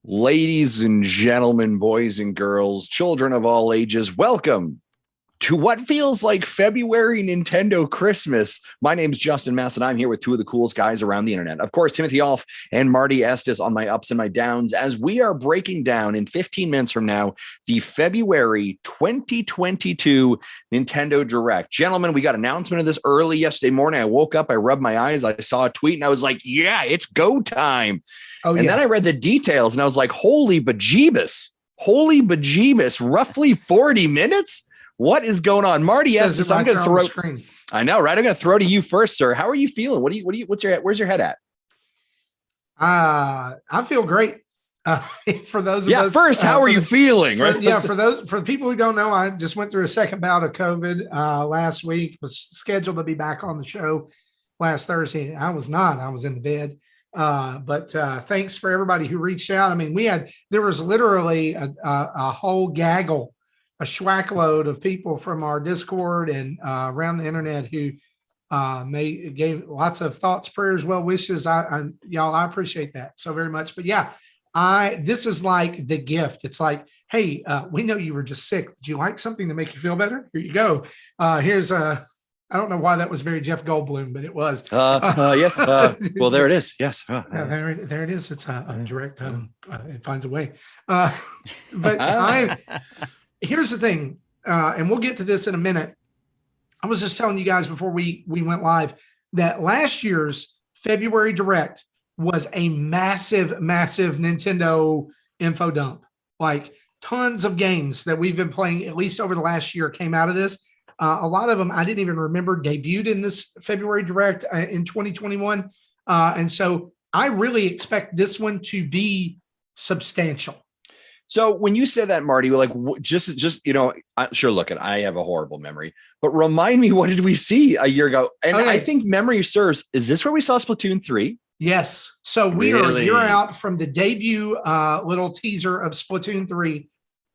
Ladies and gentlemen, boys and girls, children of all ages, welcome to what feels like February Nintendo Christmas. My name's Justin Mass, and I'm here with two of the coolest guys around the internet. Of course, Timothy Alf and Marty Estes on my ups and my downs, as we are breaking down in 15 minutes from now the February 2022 Nintendo Direct. Gentlemen, we got announcement of this early yesterday morning. I woke up, I rubbed my eyes, I saw a tweet, and I was like, yeah, it's go time. Then I read the details and I was like, holy bejeebus, roughly 40 minutes. What is going on? Marty, yes, I'm going to throw. I know, right? I'm going to throw to you first, sir. How are you feeling? Where's your head at? I feel great. For those of us. First, how are you feeling? For people who don't know, I just went through a second bout of COVID last week, was scheduled to be back on the show last Thursday. I was not, I was in the bed. But thanks for everybody who reached out. I mean, there was literally a whole gaggle, a schwackload of people from our Discord and around the internet who gave lots of thoughts, prayers, well wishes. Y'all, I appreciate that so very much. But yeah, this is like the gift. It's like, hey, we know you were just sick. Would you like something to make you feel better? Here you go. Here's I don't know why that was very Jeff Goldblum, but it was. Yes. Well, there it is. Yes. There it is. It's a direct. It finds a way. Here's the thing, and we'll get to this in a minute. I was just telling you guys before we went live that last year's February Direct was a massive Nintendo info dump. Like tons of games that we've been playing, at least over the last year, came out of this. A lot of them I didn't even remember debuted in this February Direct in 2021. And so I really expect this one to be substantial. So when you said that, Marty, we're like, just sure, look, I have a horrible memory, but remind me, what did we see a year ago? And I think memory serves. Is this where we saw Splatoon 3? Yes. So we are a year out from the debut little teaser of Splatoon 3.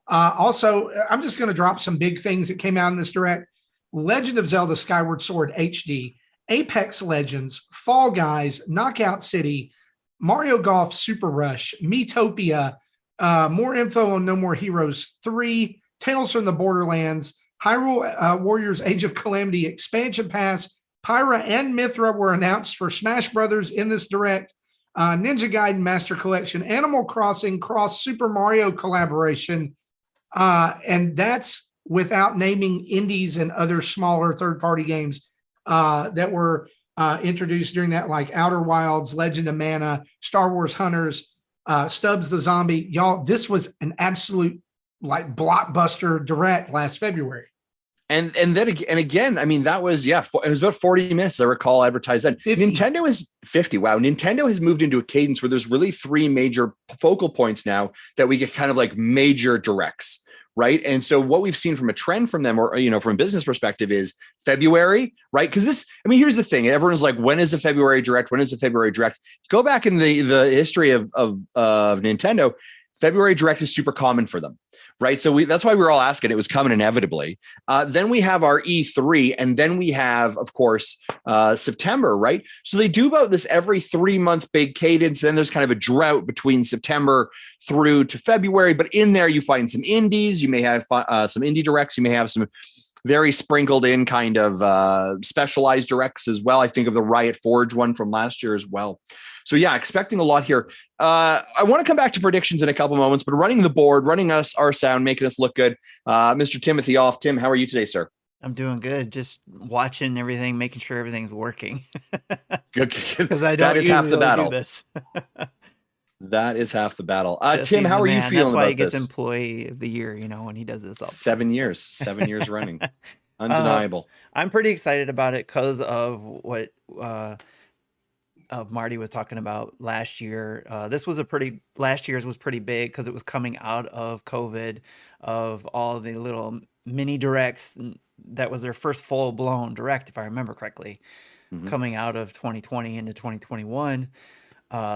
Also, I'm just going to drop some big things that came out in this Direct. Legend of Zelda Skyward Sword HD, Apex Legends, Fall Guys, Knockout City, Mario Golf Super Rush, Miitopia, more info on No More Heroes 3, Tales from the Borderlands, Hyrule Warriors Age of Calamity Expansion Pass, Pyra and Mithra were announced for Smash Brothers in this Direct, Ninja Gaiden Master Collection, Animal Crossing Cross Super Mario collaboration, and that's without naming indies and other smaller third-party games that were introduced during that, like Outer Wilds, Legend of Mana, Star Wars Hunters, Stubbs the Zombie. Y'all, this was an absolute like blockbuster Direct last February. And again, I mean, that was, it was about 40 minutes. I recall advertised then. 50. Nintendo is 50. Wow. Nintendo has moved into a cadence where there's really three major focal points now that we get kind of like major directs. Right. And so what we've seen from a trend from them, or, from a business perspective, is February, right? Because here's the thing. Everyone's like, when is the February Direct? When is the February Direct? Go back in the history of Nintendo. February Direct is super common for them, right? So that's why we were all asking. It was coming inevitably. Then we have our E3, and then we have, of course, September, right? So they do about this every 3-month big cadence. Then there's kind of a drought between September through to February. But in there, you find some indies. You may have some indie directs. You may have some very sprinkled in kind of specialized directs as well. I think of the Riot Forge one from last year as well. So yeah, expecting a lot here. I want to come back to predictions in a couple moments, but running the board, running us our sound, making us look good. Mr. Timothy Alf. Tim, how are you today, sir? I'm doing good. Just watching everything, making sure everything's working. Good. Because I don't usually half the battle. Do this. That is half the battle. Tim, how are you feeling? That's why about he gets this? Employee of the Year, when he does this. 7 years, 7 years running. Undeniable. I'm pretty excited about it because of what Marty was talking about last year. Last year's was pretty big because it was coming out of COVID, of all the little mini directs. That was their first full blown direct, if I remember correctly, coming out of 2020 into 2021.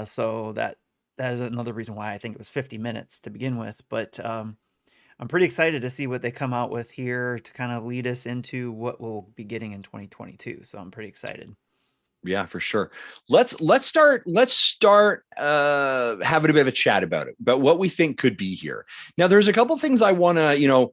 So that is another reason why I think it was 50 minutes to begin with. But I'm pretty excited to see what they come out with here to kind of lead us into what we'll be getting in 2022. So I'm pretty excited. Yeah, for sure. Let's start having a bit of a chat about it, about what we think could be here. Now, there's a couple things I want to,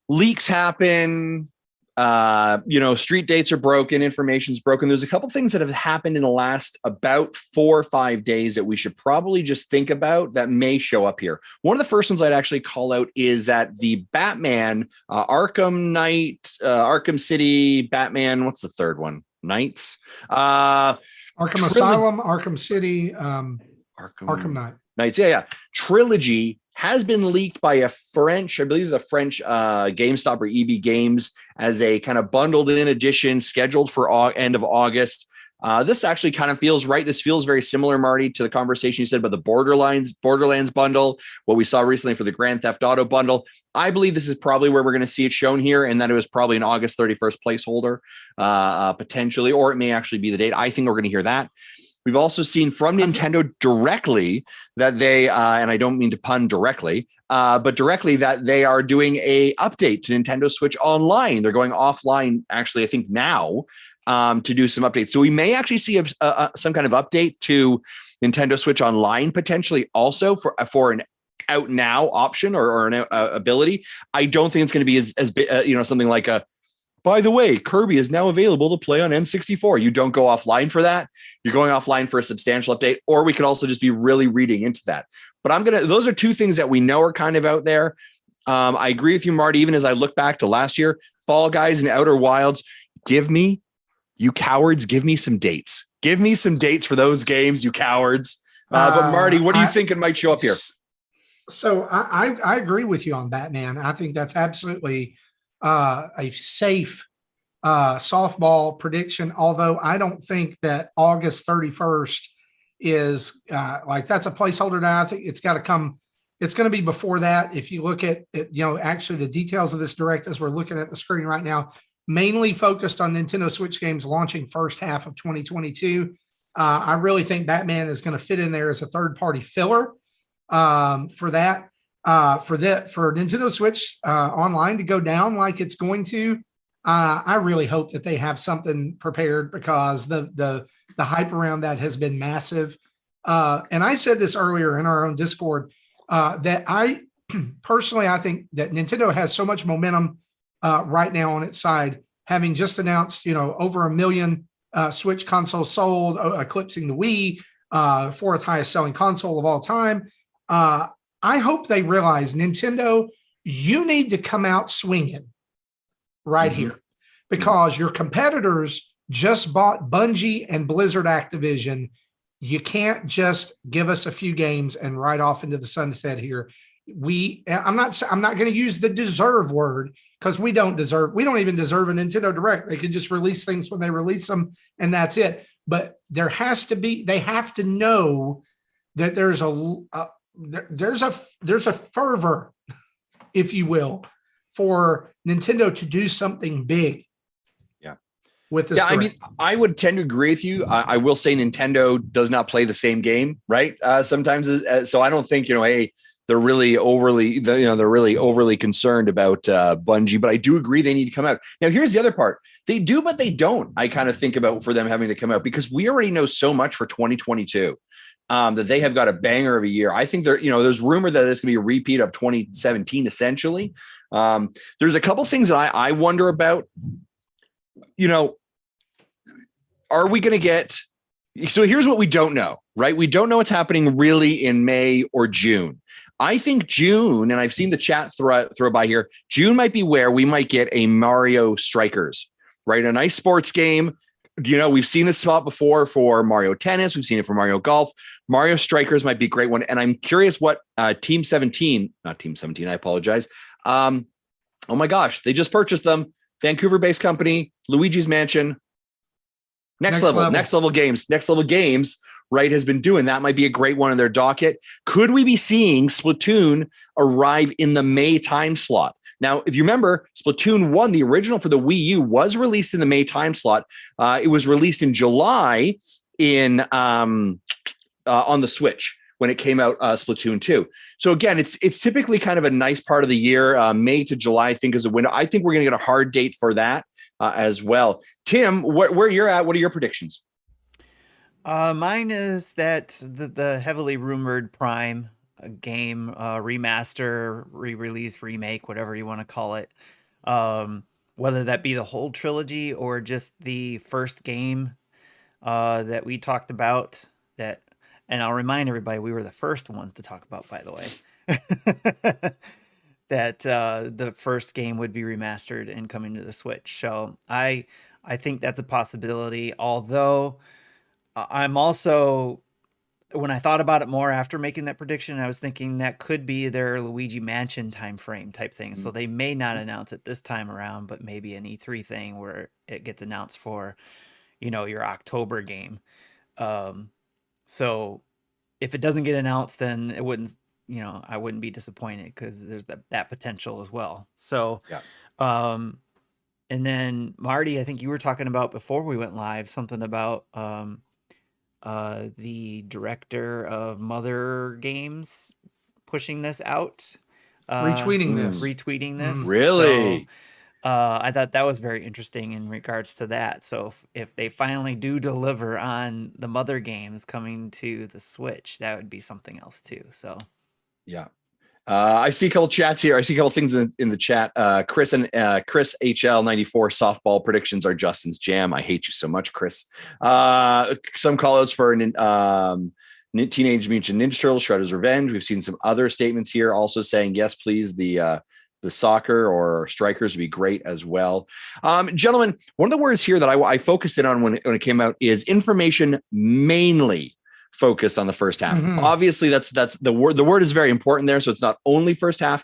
leaks happen. Street dates are broken, information's broken. There's a couple things that have happened in the last about 4 or 5 days that we should probably just think about that may show up here. One of the first ones I'd actually call out is that the Batman, Arkham Knight, Arkham City, Batman, what's the third one? Knights, Arkham Asylum, Arkham City, Arkham Knight. Knights, yeah. Trilogy has been leaked by a French, I believe it's a French GameStop or EB Games, as a kind of bundled in edition scheduled for end of August. This actually kind of feels right. This feels very similar, Marty, to the conversation you said about the Borderlands bundle, what we saw recently for the Grand Theft Auto bundle. I believe this is probably where we're going to see it shown here, and that it was probably an August 31st placeholder, potentially, or it may actually be the date. I think we're going to hear that. We've also seen from Nintendo directly that they, and I don't mean to pun directly, but directly that they are doing a update to Nintendo Switch Online. They're going offline, actually, I think now, to do some updates. So we may actually see some kind of update to Nintendo Switch Online potentially also for an out now option or an ability. I don't think it's going to be as something like a, by the way, Kirby is now available to play on N64. You don't go offline for that. You're going offline for a substantial update, or we could also just be really reading into that. But those are two things that we know are kind of out there. I agree with you, Marty, even as I look back to last year, Fall Guys and Outer Wilds, you cowards, give me some dates. Give me some dates for those games, you cowards. But Marty, what do you think it might show up here? So I agree with you on Batman. I think that's absolutely a safe softball prediction, although I don't think that August 31st is that's a placeholder now. I think it's got to come. It's going to be before that. If you look at actually the details of this direct as we're looking at the screen right now, mainly focused on Nintendo Switch games launching first half of 2022. I really think Batman is going to fit in there as a third-party filler for that. For Nintendo Switch Online to go down like it's going to, I really hope that they have something prepared, because the hype around that has been massive. And I said this earlier in our own Discord, that I personally, I think that Nintendo has so much momentum right now on its side, having just announced, over 1 million Switch consoles sold, eclipsing the Wii, fourth highest selling console of all time. I hope they realize, Nintendo, you need to come out swinging right here, because your competitors just bought Bungie and Blizzard Activision. You can't just give us a few games and ride off into the sunset here. I'm not going to use the deserve word, because we don't even deserve a Nintendo Direct. They could just release things when they release them, and that's it. But they have to know that there's a fervor, if you will, for Nintendo to do something big. Yeah. With this. Yeah, I mean, I would tend to agree with you. I will say Nintendo does not play the same game, right? Sometimes, so I don't think they're really overly concerned about Bungie, but I do agree they need to come out. Now, here's the other part. They do, but they don't. I kind of think about for them having to come out, because we already know so much for 2022. That they have got a banger of a year. I think there's rumor that it's going to be a repeat of 2017, essentially. There's a couple things that I wonder about. Are we going to get? So here's what we don't know, right? We don't know what's happening really in May or June. I think June, and I've seen the chat throw by here, June might be where we might get a Mario Strikers, right? A nice sports game. We've seen this spot before for Mario Tennis. We've seen it for Mario Golf. Mario Strikers might be a great one. And I'm curious what Team 17, not Team 17, I apologize. Oh my gosh, they just purchased them. Vancouver-based company, Luigi's Mansion. Next level games, right, has been doing. That might be a great one in their docket. Could we be seeing Splatoon arrive in the May time slot? Now, if you remember, Splatoon 1, the original for the Wii U, was released in the May time slot. It was released in July on the Switch when it came out, Splatoon 2. So again, it's typically kind of a nice part of the year. May to July, I think, is a window. I think we're going to get a hard date for that as well. Tim, where you're at, what are your predictions? Mine is that the heavily rumored Prime game remaster, re-release, remake, whatever you want to call it, whether that be the whole trilogy or just the first game that we talked about. That, and I'll remind everybody, we were the first ones to talk about, by the way, that the first game would be remastered and coming to the Switch. So I think that's a possibility, although I'm also, when I thought about it more after making that prediction, I was thinking that could be their Luigi Mansion timeframe type thing. So they may not announce it this time around, but maybe an E3 thing where it gets announced for, your October game. So if it doesn't get announced, then it wouldn't, I wouldn't be disappointed because there's that potential as well. So, yeah. And then Marty, I think you were talking about before we went live, something about, the director of Mother Games pushing this out, retweeting this. Really? So, I thought that was very interesting in regards to that. So if they finally do deliver on the Mother games coming to the Switch, that would be something else too. So yeah. I see a couple chats here. I see a couple things in the chat. Chris HL94 softball predictions are Justin's jam. I hate you so much, Chris. Some call-outs for Teenage Mutant Ninja Turtles, Shredder's Revenge. We've seen some other statements here also saying, yes, please, the soccer or strikers would be great as well. Gentlemen, one of the words here that I focused in on when it came out is information mainly focused on the first half. Obviously, that's the word. The word is very important there. So it's not only first half.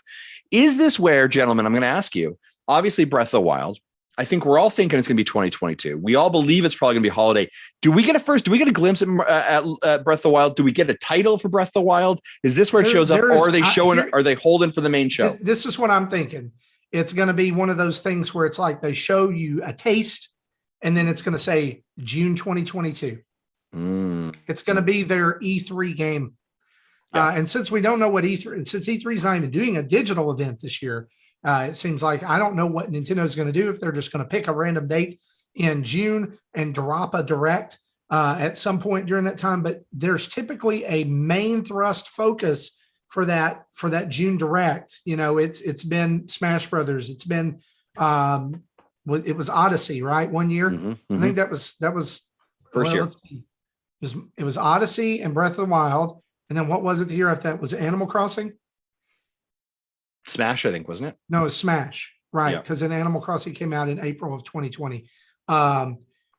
Is this where, gentlemen, I'm going to ask you, obviously Breath of the Wild, I think we're all thinking it's going to be 2022. We all believe it's probably going to be holiday. Do we get a glimpse at Breath of the Wild? Do we get a title for Breath of the Wild? Is this where it shows up, or are they holding for the main show? This is what I'm thinking. It's going to be one of those things where it's like they show you a taste and then it's going to say June 2022. It's going to be their E3 game. Yeah. And since we don't know what E3, since E3 is not even doing a digital event this year, it seems like I don't know what Nintendo is going to do, if they're just going to pick a random date in June and drop a direct at some point during that time. But there's typically a main thrust focus for that June direct. It's been Smash Brothers. It's been it was Odyssey, right? 1 year. I think that was first year. Let's see. It was Odyssey and Breath of the Wild. And then what was it the year after that? Was it Animal Crossing? Smash, I think, wasn't it? No, it was Smash, right? Because then Animal Crossing came out in April of 2020.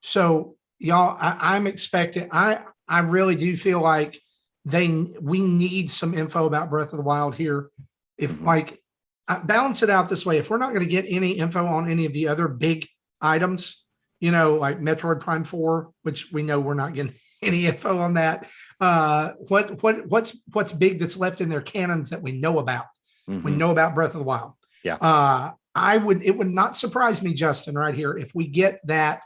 So y'all, I'm expecting, I really do feel like we need some info about Breath of the Wild here. If balance it out this way, if we're not going to get any info on any of the other big items, like Metroid Prime 4, which we know we're not getting any info on that. What's big that's left in their canons that we know about? We know about Breath of the Wild. Yeah. It would not surprise me, Justin, right here, if we get that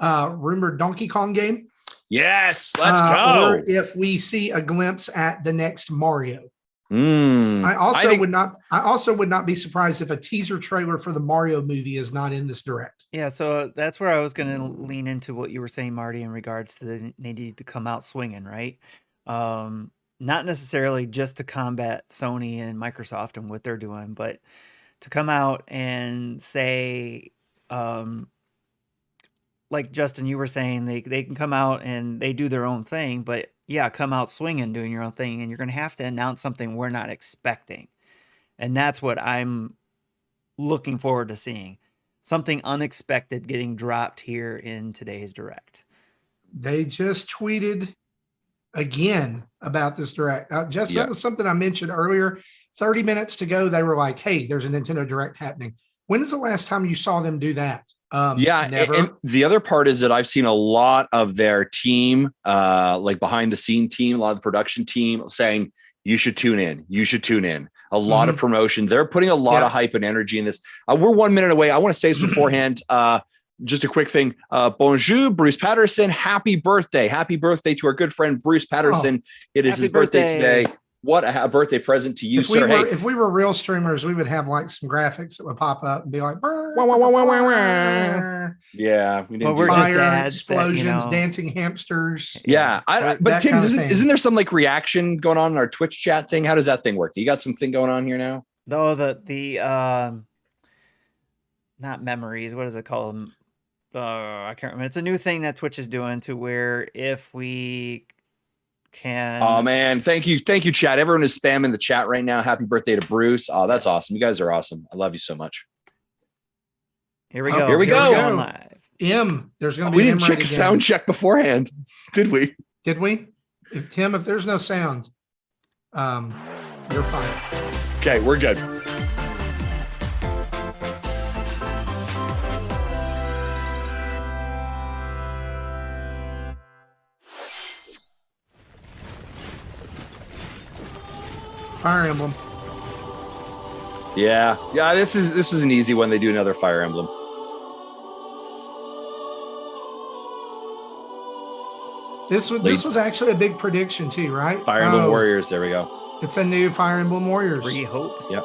rumored Donkey Kong game. Yes, let's go. Or if we see a glimpse at the next Mario. I also would not be surprised if a teaser trailer for the Mario movie is not in this direct. Yeah, so that's where I was going to lean into what you were saying, Marty, in regards to they need to come out swinging, right? Not necessarily just to combat Sony and Microsoft and what they're doing, but to come out and say, like Justin, you were saying, they can come out and they do their own thing, but yeah, come out swinging, doing your own thing, and you're going to have to announce something we're not expecting. And that's what I'm looking forward to seeing. Something unexpected getting dropped here in today's direct. They just tweeted again about this direct. That was something I mentioned earlier. 30 minutes to go, they were like, hey, there's a Nintendo Direct happening. When is the last time you saw them do that? Never. And the other part is that I've seen a lot of their team, like behind the scene team, a lot of the production team saying, you should tune in. You should tune in. A lot of promotion. They're putting a lot of hype and energy in this. We're 1 minute away. I want to say this beforehand. Just a quick thing. Bonjour, Bruce Patterson. Happy birthday. Happy birthday to our good friend, Bruce Patterson. It is his birthday today. what a birthday present to you, sir. If we were real streamers, we would have like some graphics that would pop up and be like, yeah, we're just dads, explosions, dancing hamsters. Yeah, but Tim, isn't there some like reaction going on in our Twitch chat thing? How does that thing work? You got something going on here now? No, the not memories. What is it called? I can't remember. It's a new thing that Twitch is doing to where if we can. Oh man, thank you, chat. Everyone is spamming the chat right now. Happy birthday to Bruce. Oh, that's awesome. You guys are awesome. I love you so much. Here we go. Here we go. Live. There's going to be. We didn't check a sound check beforehand, did we? Did we? If there's no sound, you're fine. Okay, we're good. Fire Emblem. Yeah. This was an easy one. They do another Fire Emblem. This was actually a big prediction too, right? Fire Emblem Warriors. There we go. It's a new Fire Emblem Warriors. 3 Hopes. Yep.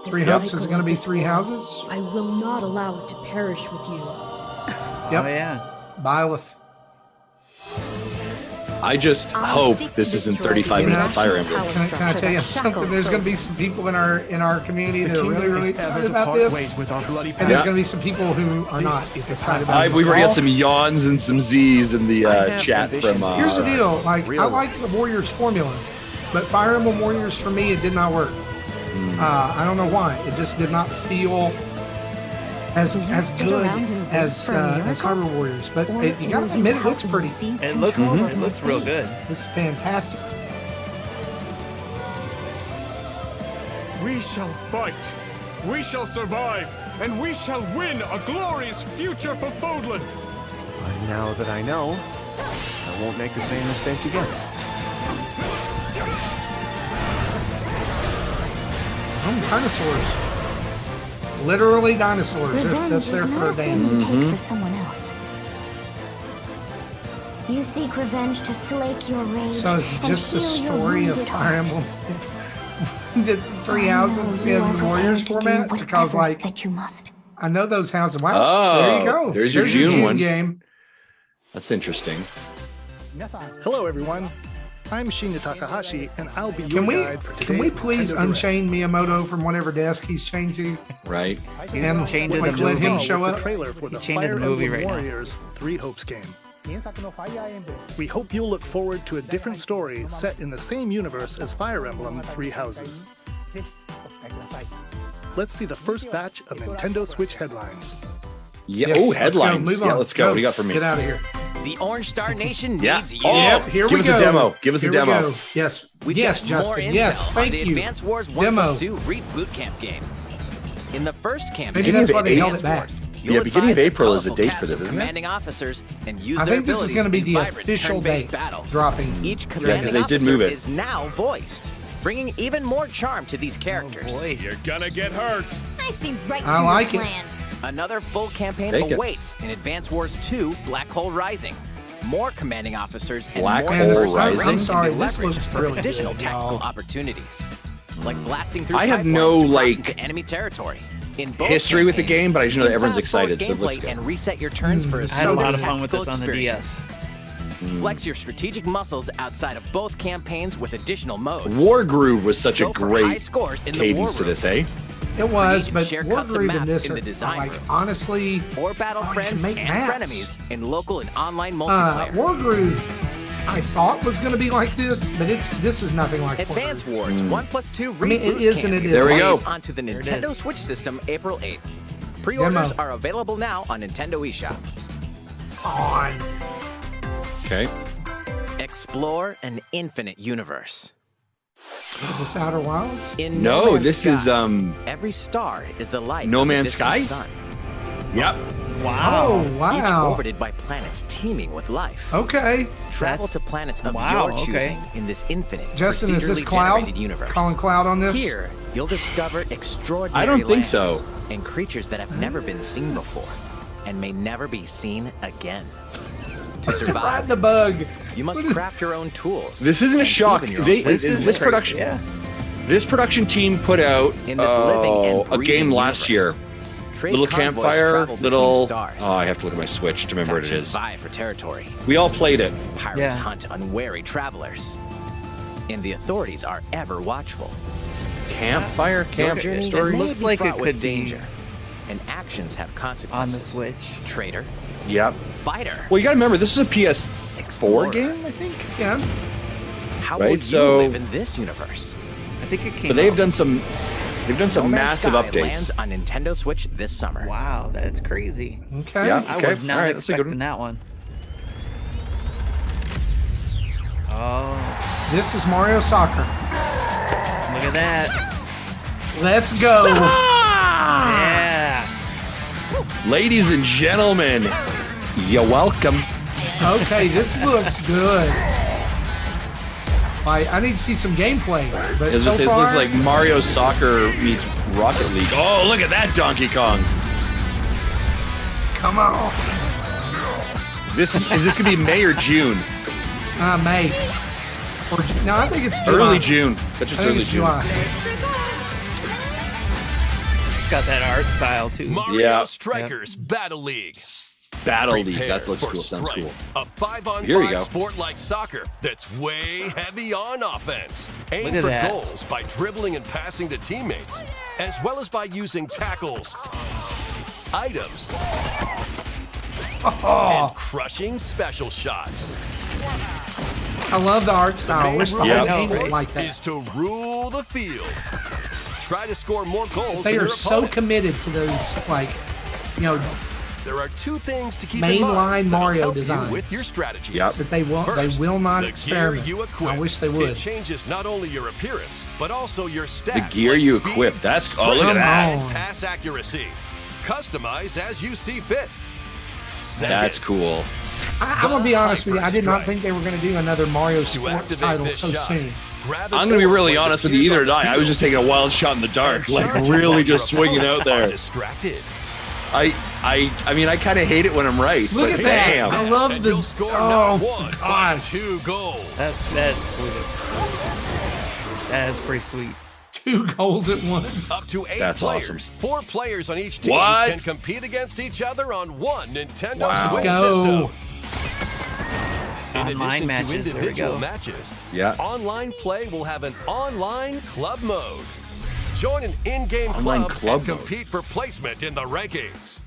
3 Hopes is going to be 3 houses. I will not allow it to perish with you. Yep. Oh yeah. Byleth. I just hope this isn't 35 minutes of Fire Emblem. Can I tell you something? There's going to be some people in our community that are really excited about this, and there's going to be some people who are not excited about it. We've already got some yawns and some Z's in the chat from. Here's the deal: I like the Warriors formula, but Fire Emblem Warriors for me it did not work. I don't know why. It just did not feel as good as Hyrule Warriors, but you got to admit it looks pretty. It looks real good. It's fantastic. We shall fight, we shall survive, and we shall win a glorious future for Fodlan. But now that I know, I won't make the same mistake again. Dinosaurs. Literally dinosaurs. That's there for a day. Take for someone else. You seek revenge to slake your rage. So it's just the story of Fire Emblem. The 3 houses in the Warriors format? Because that you must. I know those houses. Wow. There you go. There's your June one. Game. That's interesting. Hello, everyone. I'm Shinya Takahashi, and I'll be your guide for today's Can we please unchain Miyamoto from whatever desk he's chained to? Right. And chained to let him show up. The trailer for the chained to Fire the movie Emblem right now. Warriors 3 Hopes game. We hope you'll look forward to a different story set in the same universe as Fire Emblem 3 Houses. Let's see the first batch of Nintendo Switch headlines. Yeah. Oh, headlines. Move on. Let's go. What do you got for me? Get out of here. The Orange Star Nation needs you. Yep, here we go. Give us a demo. Give us a demo. Yes. Yes, Justin. Yes, thank you. The Advance Wars 1+2 Reboot Camp game. In the first campaign, maybe that's why they held it back. Yeah, beginning of April is the date for this, isn't it? Commanding officers and use I their think this is going to be the official date dropping. Each commanding officer is now voiced, bringing even more charm to these characters. You're gonna get hurt. I see right I through like your it. plans. Another full campaign awaits in Advance Wars 2 Black Hole Rising. More commanding officers and Black more Hole Rising? I'm sorry, can be this leveraged looks for really additional good, tactical y'all. opportunities, like blasting through I have pipelines no, to cross like, into enemy territory. In both history with the campaigns, game, but I just know that you can everyone's fast forward excited, so it looks gameplay good. and reset your turns for a I had a lot of smoother fun with this on the tactical DS. Flex your strategic muscles outside of both campaigns with additional modes. War Groove was such a Go for high great scores in the war cadence to room. this, eh? It was, Create but share War custom Groove and maps this in are the design like room. honestly. Or battle you friends can make and maps. frenemies in local and online multiplayer. War Groove, I thought was going to be like this, but this is nothing like War Advance Groove. Wars 1+2 Reboot I mean, it is and Camp it is. There we go. released onto the There it Nintendo is. Switch system April 8th. Pre-orders Demo. are available now on Nintendo eShop. On. Okay. Explore an infinite universe. Is this Outer Wilds? In No, Man's this Sky, is every star is the light No of a Man's distant Sky? sun. Yep. Oh, Each wow. orbited by planets teeming with life. Okay. Travel That's- to planets of wow, your okay. choosing in this infinite, Justin, is this procedurally Cloud? generated universe. Calling Cloud on this? Here, you'll discover extraordinary I don't think lands so. and creatures that have never been seen before and may never be seen again. To Ride survive, the bug. You must craft your own tools. This isn't a shock. This production. Yeah. This production team put out In this living and a game last year. Trade Little convoys campfire, travel between little. stars. Oh, I have to look at my Switch to remember what it Factions is. vie for territory. We all played it. Pirates hunt unwary travelers. And the authorities are ever watchful. Campfire, camp Your journey story. may Looks be like it fraught with could be danger. And actions have On consequences. the Switch. Traitor, Yep. fighter. Well, you got to remember this is a PS4 Explorer. game, I think. Yeah. How Right, will you so- live in this universe? I think it came But they've out. done some. They've done some No Man's massive Sky updates. lands on Nintendo Switch this summer. Wow, that's crazy. Okay. Yeah. I Okay, was not all right, that's a good expecting one. that one. Oh, This is Mario Soccer. look at that. Let's go. Yes. Ladies and gentlemen, you're welcome. Okay, this looks good. I need to see some gameplay. But As so I say, this far, looks like Mario Soccer meets Rocket League. Oh, look at that Donkey Kong. come on. This gonna be May or June? May. Or, no, I think it's July. Early June. That's I just think early it's June. July. It's got that art style too. Mario Yeah. Strikers Battle League. Battle League. Prepare That looks for cool. Sounds Strike, cool. A 5-on-5 Here you go. sport like soccer that's way heavy on offense. Aim Look at for that. goals by dribbling and passing to teammates, as well as by using tackles, items, and crushing special shots. I love the art style. I The wish the main whole rule game was is like that. Is to rule the field. Try to score more goals They than are your so opponents. committed to those, like, you know, There are two things to keep in mainline mind that'll Mario help you designs. with your strategy. Yep. that they will First, they will not the experiment. gear you equip. I wish they would. It changes not only your appearance, but also your stats. The gear like you speed, equip. That's oh look strength, at that. and pass accuracy. Customize as you see fit. Second, That's cool. I'm gonna be honest with you. I did not Hyper think they were gonna do another Mario To sports activate title this so shot, soon. grab a I'm gonna be door really when honest the with you. gear's Either on did I. I was field. just taking a wild shot in the dark, And like charge really while just your swinging out opponents are there. Distracted. I mean, I kind of hate it when I'm right. Look but at that. damn. I love And the. you'll score Oh not one, but gosh, 2 goals. That's sweet. That is pretty sweet. 2 goals at once. Up to 8 That's players. awesome. 4 players on each team What? can compete against each other on one Nintendo Wow. Switch Let's go. system. In Online addition matches, to there we individual go. matches, Yeah. online play will have an online club mode. Join an in-game Online club club and mode. compete for placement in the rankings.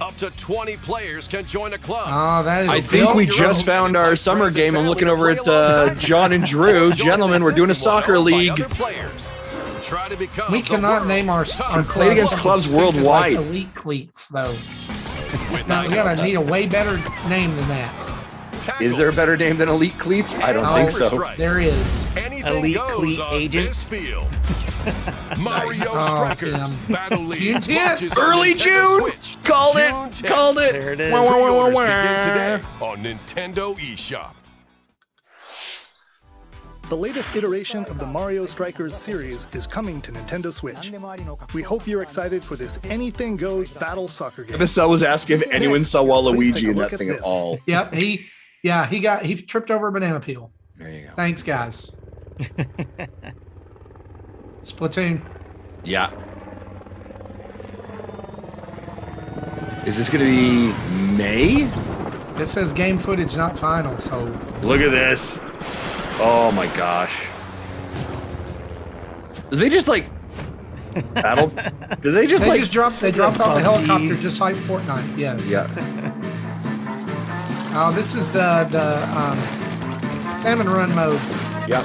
Up to 20 players can join a club. Oh, that is. I a think we your just own found and our invite summer friends and game. I'm family looking to over play at alongside John and you. Drew. Join an Gentlemen, we're doing a existing one soccer owned by league. other players. Try to become We the cannot name our world's top our Played against clubs Think of, worldwide. Like elite cleats, though. With Now we gotta need a way better name than that. Is there a better name than Elite Cleats? I don't think so. There is. Anything Elite goes Cleat on Agents. this field. Mario Oh, Strikers Tim. Battle League June 10th. launches on Early Nintendo June. Switch. Called June it. 10th. Called it. There it is. Wah, wah, wah, wah, Pre-orders wah. begin today on Nintendo eShop. The latest iteration of the Mario Strikers series is coming to Nintendo Switch. We hope you're excited for this anything goes battle soccer game. MSL was asking if anyone saw Please Waluigi take a in look that at thing at this. all. Yep. He tripped over a banana peel. There you go. Thanks, guys. Splatoon. Yeah. Is this going to be May? It says game footage, not final. So Look at this. Oh my gosh. Did they just like battle? Did they just they dropped off the PUBG. helicopter just like Fortnite. Yes. Yeah. Oh, this is the salmon run mode. Yeah.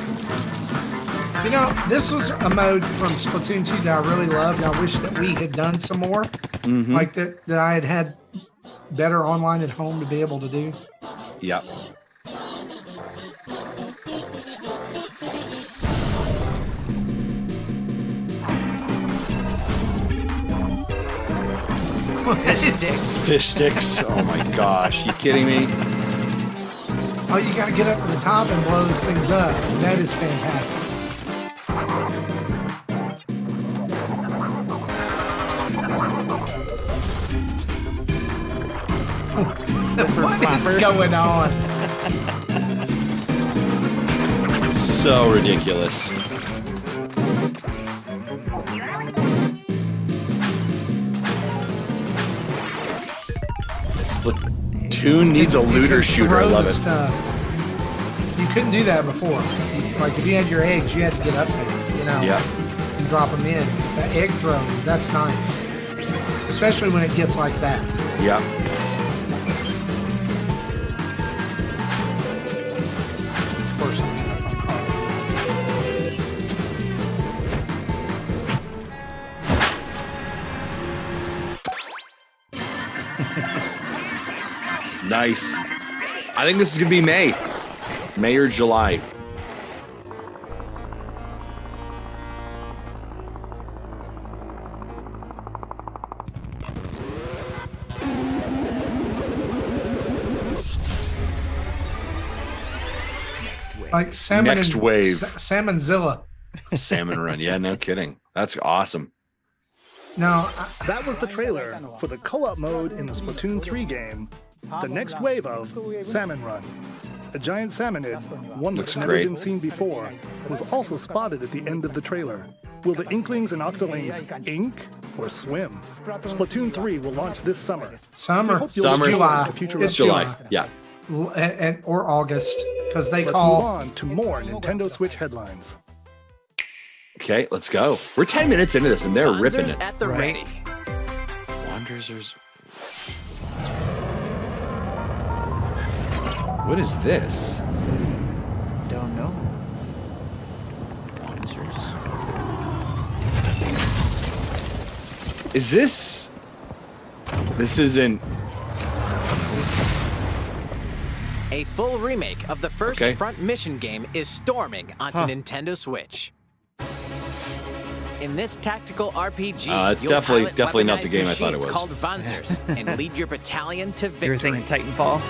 You know, this was a mode from Splatoon 2 that I really loved. I wish that we had done some more, like that I had better online at home to be able to do. Yeah. Fish sticks. Oh my gosh. You kidding me? Oh, you got to get up to the top and blow those things up. That is fantastic. What is going on? So ridiculous. Splatoon needs a looter shooter. I love it. You couldn't do that before. Like if you had your eggs, you had to get up there, you know, and drop them in. That egg throw, that's nice. Especially when it gets like that. Yeah. Of course. Nice. I think this is going to be May or July. Like salmon Next wave. Salmonzilla. Salmon Run. Yeah, no kidding. That's awesome. No, that was the trailer for the co-op mode in the Splatoon 3 game, the next wave of Salmon Run. A giant salmonid, one that's never been seen before, was also spotted at the end of the trailer. Will the Inklings and Octolings ink or swim? Splatoon 3 will launch this summer. Summer. July. It's July. Yeah. Or August, because they Let's call. move on to more Nintendo Switch headlines. Okay, let's go. We're 10 minutes into this, and they're ripping it. At the ready. Wanderers. What is this? Don't know. Wanderers. Is this? This isn't. A full remake of the first Front Mission game is storming onto Nintendo Switch. In this tactical RPG, it's definitely not the game I thought it was. Called Vanzers and lead your battalion to victory. You were thinking Titanfall?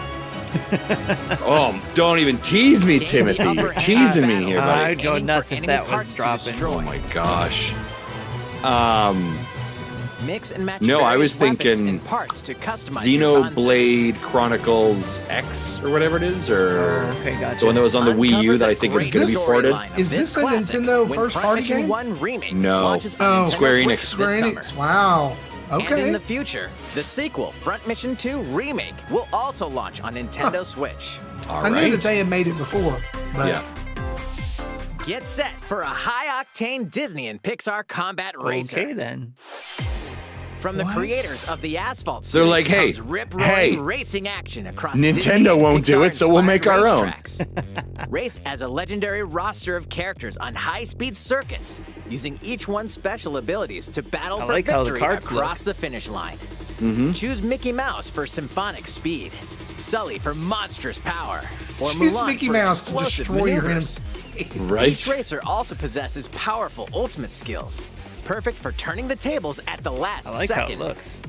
Oh, don't even tease me, Timothy. You're teasing me here, buddy. I'd go nuts if that was dropping. Oh my gosh. Mix and match no, I was thinking parts to customize Xenoblade Chronicles X or whatever it is, or gotcha. the one that was on the Wii U that I think is going to be ported. Is this a Nintendo first-party game? No, Square Enix. Square Enix. Wow. Okay. And in the future, the sequel, Front Mission 2 Remake, will also launch on Nintendo Switch. I knew that they had made it before. But yeah. Get set for a high-octane Disney and Pixar combat racer. Okay, then. From the creators of the Asphalt They're series like, hey, rip-roaring racing action across Nintendo won't do it, so we'll make our own. Race as a legendary roster of characters on high-speed circuits, using each one's special abilities to battle for victory across the finish line. Choose Mickey Mouse for symphonic speed, Sully for monstrous power, or choose Mulan Mickey for Mouse to explosive destroy your maneuvers. Right. Each racer also possesses powerful ultimate skills, perfect for turning the tables at the last second. I like how it looks.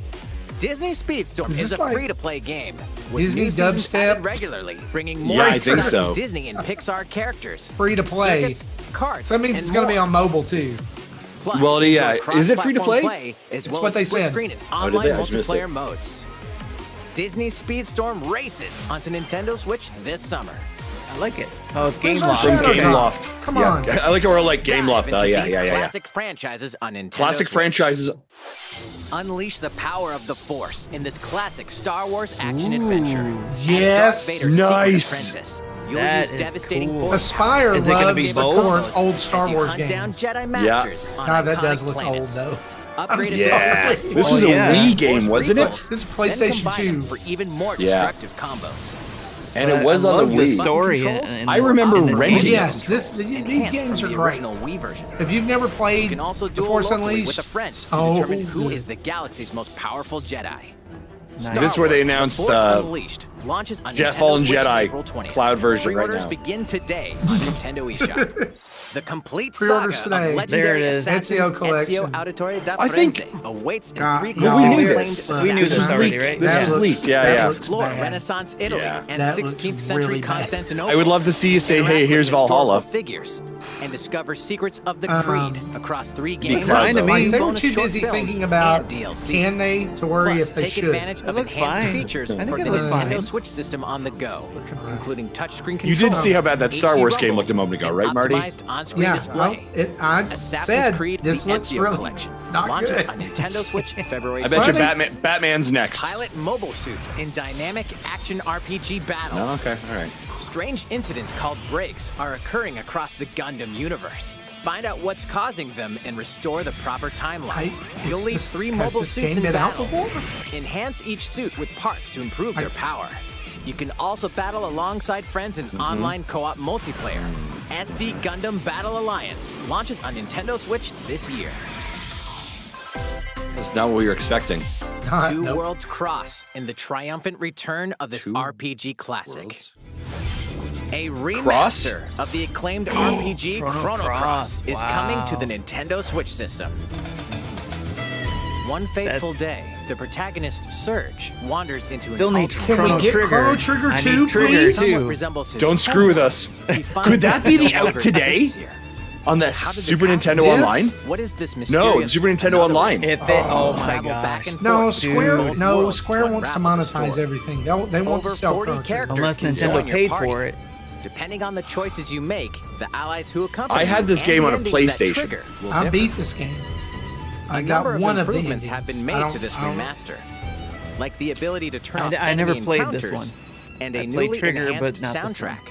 Disney Speedstorm is a free-to-play game with Disney new seasons dubstep? added regularly, bringing more I think so. Disney and Pixar characters. Free-to-play. Circuits, karts, That means and it's going to be more. on mobile too. Plus, Well, yeah. enjoy Is it free-to-play? cross-platform play, as well what as they split said. screen and Oh, did online they? I just missed multiplayer it. modes. Disney Speedstorm races onto Nintendo Switch this summer. I like it. Oh, it's Game Where's our Loft. Shadow From Game Drop? Loft. Come Yeah. on. I like how we're like Game Loft. Dive into Yeah. these Classic franchises on Nintendo Classic Switch. franchises. Unleash the power of the Force in this classic Star Wars action adventure. Yes. As Darth Vader's Nice. secret apprentice, you'll That use is devastating cool. Force Aspire Is it gonna loves be the both? core old Star as you Wars hunt down games. Jedi Masters on God, that iconic does look planets. old though. Upgraded Yeah. software This was a yeah. Wii game, Force wasn't it? Recalls, This is then PlayStation combine 2. them for even more Yeah. destructive combos. And it was I on love the the Wii. story. I remember in this renting game. it. Yes, these Enhanced games from are the great. original Wii version. If you've never You played can also The duel Force locally Unleashed, with a friend to determine who good. is the galaxy's most powerful Jedi. Star This is where they Wars: The announced, Force Unleashed launches on Jet Nintendo Fallen Switch Jedi April 20th. cloud version right Pre-orders now. begin today on Nintendo eShop. The complete Pre-orders saga today. of legendary There it is. assassin Ezio collection. Ezio Auditore da I think- Firenze awaits in God, 3 no, we knew acclaimed this. We knew This this was already, leaked. right? This That was looks- leaked. Yeah, that yeah. looks Explore bad. Renaissance Italy Yeah. and That 16th looks century really bad. Constantinople. I would love to see you say, Interact hey, with here's historical Valhalla. figures and discover secrets of the Uh-huh. Creed across 3 games. Fine to me. Like, they were bonus too short busy films thinking about and DLC. can they to worry Plus, if they take should. advantage of looks enhanced fine. features I think for it the looks Nintendo fine. Switch Switch system on the go, including touchscreen controls. You did see how bad that Star Wars game looked a moment ago, right, Marty? Optimized on-screen display. I Assassin's said Creed: this The looks Ezio really Collection not launches good. on Nintendo Switch February. I bet you Batman's next. Pilot mobile suits in dynamic action RPG battles. No, okay, all right. Strange incidents called breaks are occurring across the Gundam universe. Find out what's causing them and restore the proper timeline. You'll lead 3 mobile suits in battle. Enhance each suit with parts to improve their power. You can also battle alongside friends in online co-op multiplayer. SD Gundam Battle Alliance launches on Nintendo Switch this year. That's not what we were expecting. Two Worlds Cross in the triumphant return of this RPG classic. A remaster of the acclaimed RPG Chrono Cross is coming to the Nintendo Switch system. One fateful day, the protagonist Surge wanders into Still an need Can we get Chrono Trigger 2, please? Don't screw with us. Could that be the out today? On the Super Nintendo Online? What is this No, the Super Nintendo Online. Oh my gosh. No, Square wants to monetize everything. They want to sell Chrono Trigger. Unless Nintendo paid for it. Depending on the choices you make, the allies who accompany I had this you game and on a the endings of that PlayStation. trigger will I differ. beat this game. I A got number one of of the improvements endings. have been made to this remaster, like the ability to turn off I never enemy played this encounters one. and I a played newly Trigger, enhanced but not this soundtrack. one.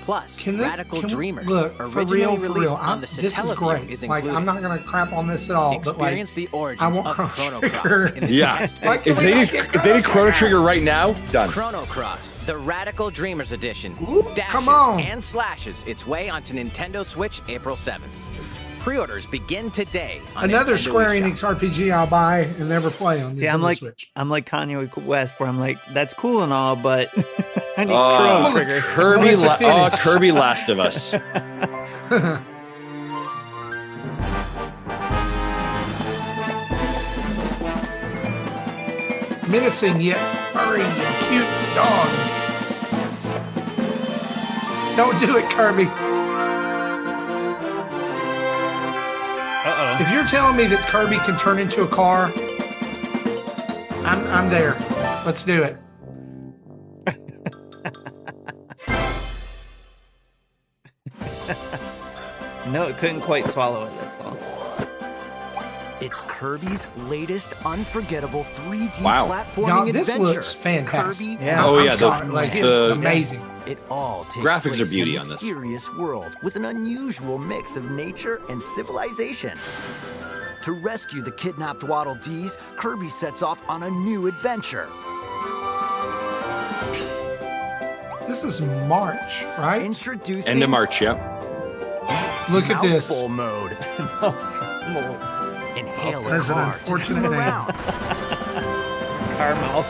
Plus, Can Radical Dreamers, look, for originally real, released on the this is Satellaview, great. is Like, included. I'm not gonna crap on this at all, but like, Experience the I origins want of Chrono Chrono Trigger. Cross in its Yeah. text-based If they need Chrono Trigger right now, done. Chrono Cross, the Radical Dreamers Edition, dashes come on. and slashes its way onto Nintendo Switch April 7th. Pre-orders begin today on Another Nintendo Square eShop. Enix RPG I'll buy and never play on See, Nintendo Switch. I'm like Kanye West, where I'm like, that's cool and all, but I need Chrono Trigger. Kirby Last of Us. Menacing yet furry and cute dogs. Don't do it, Kirby. Uh-oh. If you're telling me that Kirby can turn into a car, I'm there. Let's do it. No, it couldn't quite swallow it, that's all. It's Kirby's latest unforgettable 3D platforming Y'all, adventure. this looks fantastic. Kirby Yeah. Oh, yeah, I'm sorry, like, it's amazing. It all takes Graphics place are beauty in a on this. mysterious world with an unusual mix of nature and civilization. To rescue the kidnapped Waddle Dees, Kirby sets off on a new adventure. This is March, right? Introducing End of March, yep. Look at this. Mouthful mode. Inhale a That's an car to unfortunate swim name. around. Car mouth.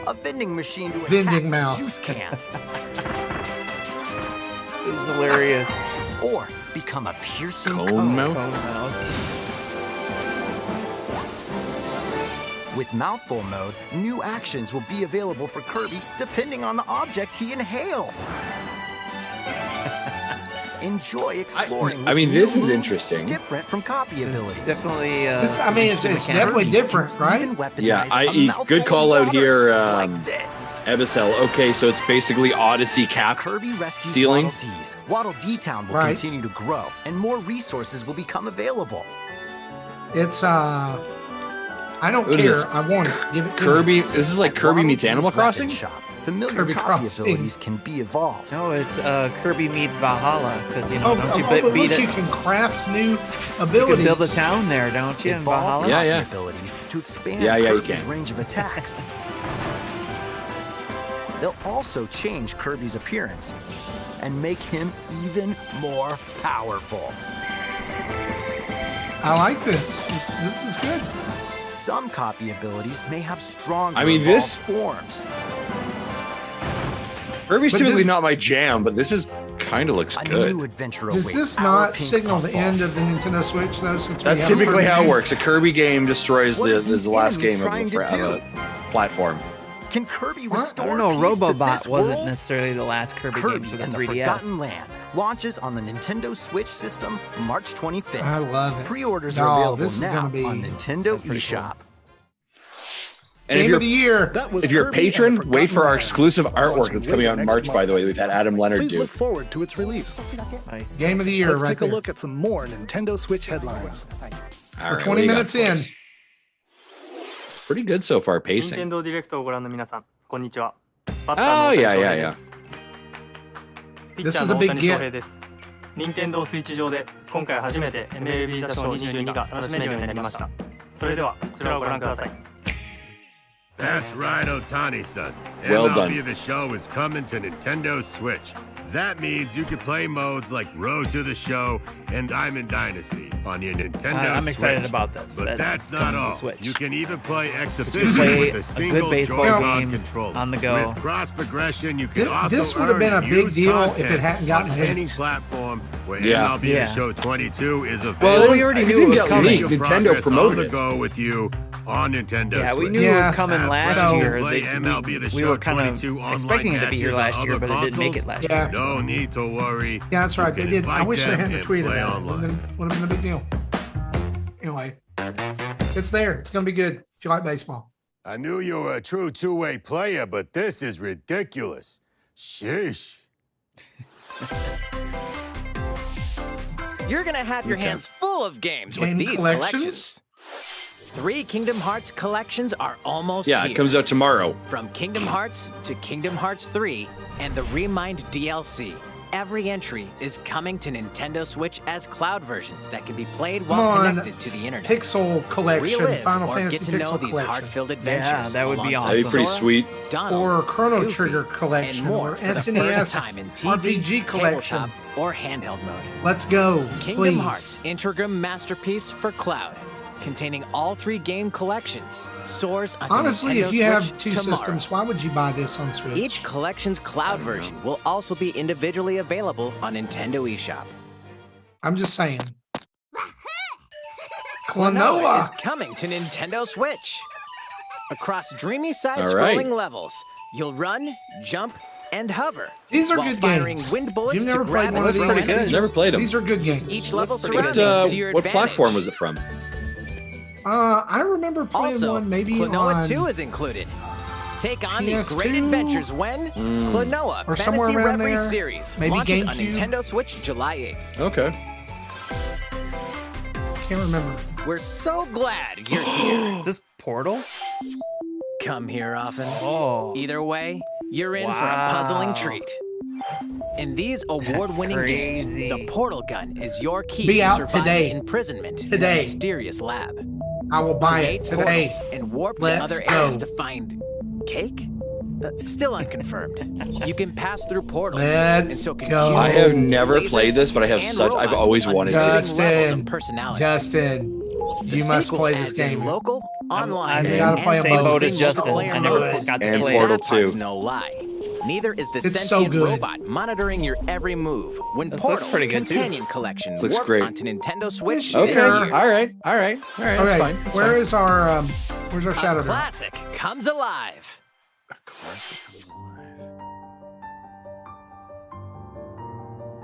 A vending machine to Vending attack mouth. juice cans. This is hilarious. Or become a piercing Cone cone. mouth? Cone mouth. With Mouthful mode, new actions will be available for Kirby depending on the object he inhales. Enjoy exploring. I mean, with this new is moves interesting. Different from copy abilities. Definitely. I mean, it's definitely different, right? Yeah, good call out here, like this. Ebicel. Okay, so it's basically Odyssey cap Kirby rescues stealing. Waddle Dees. Waddle Dee Town will Right. continue to grow, and more resources will become available. It's I don't What is care. this? I want it. Give it to Kirby. me. This is like Kirby Waddle meets Dee's Animal weapon Crossing. Shop. Familiar Kirby copy Crossing. abilities can be evolved. No, it's Kirby meets Valhalla, because, you know, don't you but beat look, it? you can craft new You abilities. can build a town there, don't you, in Evolve Valhalla? Yeah, copy yeah. abilities to expand Yeah, you Kirby's can. range of attacks. They'll also change Kirby's appearance and make him even more powerful. I like this. This is good. Some copy abilities may have stronger I mean, this- evolved forms. Kirby's But typically this- not my jam, but this is kind of looks A good. new adventure Does awaits this our not pink signal the puffball. end of the Nintendo Switch, though? Since we That's haven't typically heard how it these? works. A Kirby game destroys What the are these the last enemies game of trying the to do? platform. Can Kirby I restore don't know, peace to Robobot this wasn't world? necessarily the last Kirby game Kirby for the and the 3DS. Forgotten Land launches on the Nintendo Switch system March 25th. I love it. Pre-orders No, are available this is now gonna be- on Nintendo pretty eShop. And Game of the year. If you're a patron, wait for our exclusive artwork that's coming out in March, by the way. We've had Adam Leonard Please do. look forward to its release. Nice. Game of the year, Let's right take there. a look at some more Nintendo Switch headlines. All We're right, 20 minutes in. Pretty good so far, pacing. 任天堂ディレクトをご覧の皆さん、こんにちは。 Oh, yeah. ピッチャーの大谷翔平です。任天堂スイッチ上で今回初めて MLB 打賞22が楽しめるようになりました。それではこちらをご覧ください。 That's right, Otani-san. Well done. MLB The Show is coming to Nintendo Switch. That means you can play modes like Road to the Show and Diamond Dynasty on your Nintendo Switch. I'm excited about this. But that's not all. You can even play exhibition play with a single Joy-Con controller. On the go. With cross progression, you can also This would have been a big deal if it hadn't gotten on hit. any platform where Yeah. MLB The Show 22 is available. Well, we already knew it was coming. Nintendo promoted it. Go with you on Nintendo Yeah, Switch. we knew it was coming last year. We were kind of expecting it to be here last year, but it didn't make it last year. No need to worry. Yeah, that's right. They did. I wish they hadn't tweeted that. Would have been a big deal. Anyway, it's there. It's going to be good if you like baseball. I knew you were a true two-way player, but this is ridiculous. Sheesh. You're gonna have your hands full of games with these collections. 3 Kingdom Hearts collections are almost here. Yeah, it comes out tomorrow. From Kingdom Hearts to Kingdom Hearts 3 and the Remind DLC. Every entry is coming to Nintendo Switch as cloud versions that can be played while connected to the internet. Pixel collection, Relive Final or Fantasy get to know Pixel these collection. heart-filled adventures. Yeah, that would be awesome. That'd be pretty sweet. Donald, Or Chrono Goofy, Trigger collection, and more or for the SNES first time in TV, RPG collection. tabletop, or handheld mode. Let's go, Kingdom please. Hearts Integrum Masterpiece for Cloud, containing all 3 game collections, soars onto Honestly, Nintendo if you have Switch 2 tomorrow. systems, why would you buy this on Switch? Each collection's cloud version will also be individually available on Nintendo eShop. I'm just saying. Klonoa Klonoa is coming to Nintendo Switch. Across dreamy All right. side-scrolling levels, you'll run, jump, and hover. These are while good firing games. wind bullets You've never to played grab one and of these? throw Pretty good. enemies. Never played them. These are good games. Each level What, surroundings to your what advantage. platform was it from? I remember playing Also, one maybe Klonoa on 2 is included. Take on these PS2? great adventures when Klonoa Or somewhere Fantasy around Reverie there. Series Maybe launches on GameCube? Nintendo Switch July 8th. Okay. Can't remember. We're so glad you're here. Is this Portal? Come here often. Oh. Either way, you're in for a puzzling treat. In these award-winning games, the portal gun is your key Be to out surviving today. imprisonment in Today. a mysterious lab. I will buy Create it today. portals and warp Let's to other go. areas to find cake? Still unconfirmed. You can pass through portals, and Let's so can go. humans, I have never lasers, played this, but I have and such. I've robots always with wanted to. unvarying levels of Justin, personality. Justin, The you must sequel play this adds in game. local, online, I gotta play and them both. Vote as Justin. multiplayer I never modes. got to And play Portal it. That part's 2. no lie. Neither is the It's so sentient good. robot monitoring your every move when This Portal looks pretty good, too. Companion Collection This looks warps great. onto Nintendo Switch Okay. this year. All right. Okay, That's fine. That's where fine. is our where's our A shadow drop? classic comes alive.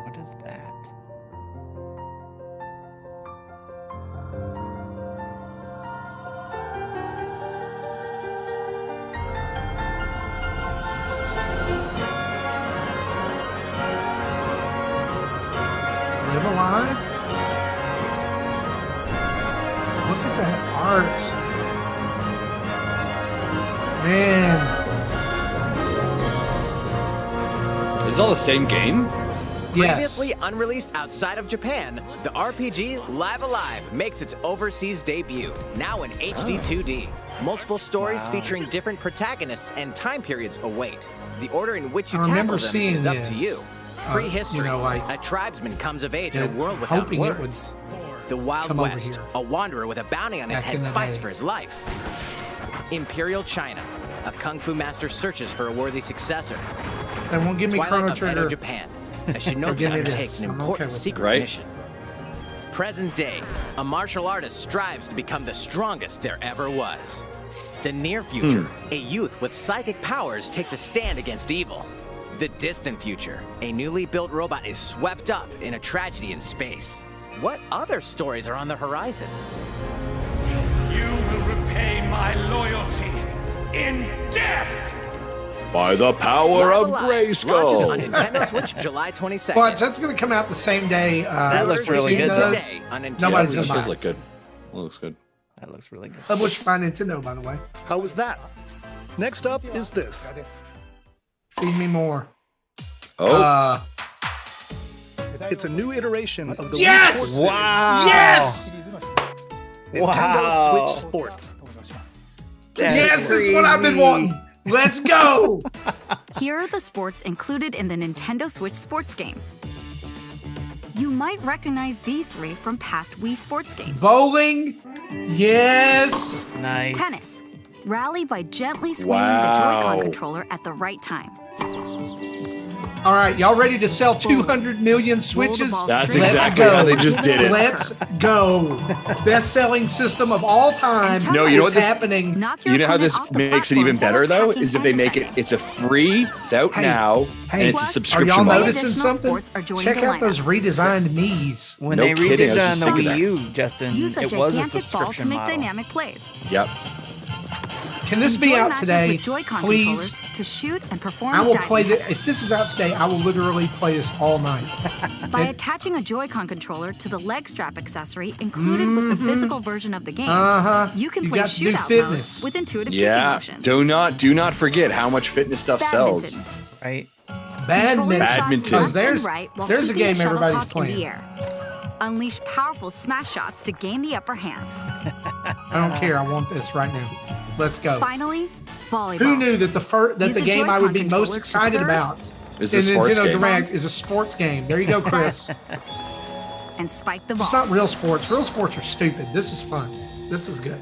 What is that? Live Alive? Look at that art. Man, Is it all the same game? yes. Previously unreleased outside of Japan, the RPG Live Alive makes its overseas debut, now in HD 2D. Multiple stories featuring different protagonists and time periods await. The order in which you I tackle remember them seeing is up this. to you. Prehistory, like, a tribesman comes of age in a yeah, world without hoping it would words. The Wild come over West, here. a wanderer with a bounty on his Back in head the fights day. for his life. Imperial China, a kung fu master searches for a worthy successor. They won't give me Twilight Chrono of Edo, Trigger. Japan, a shinobi Forgive me undertakes this. an I'm okay important with secret that. Right. mission. Present day, a martial artist strives to become the strongest there ever was. The near future, a youth with psychic powers takes a stand against evil. The distant future, a newly built robot is swept up in a tragedy in space. What other stories are on the horizon? You will repay my loyalty. in death. By the power of Launches Grayskull. on Nintendo Switch July 22nd. But that's going to come out the same day. That looks really good. Today on Nintendo Nobody's It going to buy does it. look good. It looks good. That looks really good. Published by Nintendo, by the way. How was that? Next up is this. Feed me more. Oh. It's a new iteration of the Wii Yes! Sports series. Wow. Yes! Nintendo Switch Sports. Yes, that's what I've been wanting. Let's go. Here are the sports included in the Nintendo Switch sports game. You might recognize these three from past Wii sports games. Bowling. Yes. Nice. Tennis. Rally by gently swinging Wow. the Joy-Con controller at the right time. All right, y'all ready to sell 200 million Switches? That's Let's exactly go. how they just did it. Let's go. Best-selling system of all time. No, you know what this happening? You know how this makes it even better though is if they make it. It's a free. It's out now, and it's a Are subscription y'all model. noticing something? Check out those redesigned Mii's. When No they kidding, redid I was on just the thinking Wii that. U, Justin, Use a it was a gigantic ball to subscription make model. dynamic plays. Yep. Can this be Enjoy out matches today, with Joy-Con please? controllers to shoot and perform I will diving play this. techniques. If this is out today, I will literally play this all night. By attaching a Joy-Con controller to the leg strap accessory included with the physical version of the game, you can You play got to do shootout mode fitness. with intuitive kicking Yeah. motions. Do not forget how much fitness stuff sells. Badminton. Right? Controlling shots Badminton. left There's- and right while there's a keeping game the everybody's shuttlecock in the playing. air. Unleash powerful smash shots to gain the upper hand. I don't care. I want this right now. Let's go. Finally, volleyball. Who knew that the Use a game I would be Joy-Con most controller to excited serve about It's in a sports Nintendo game. Direct is a sports game? There you go, Chris. and spike the ball? It's not real sports. Real sports are stupid. This is fun. This is good.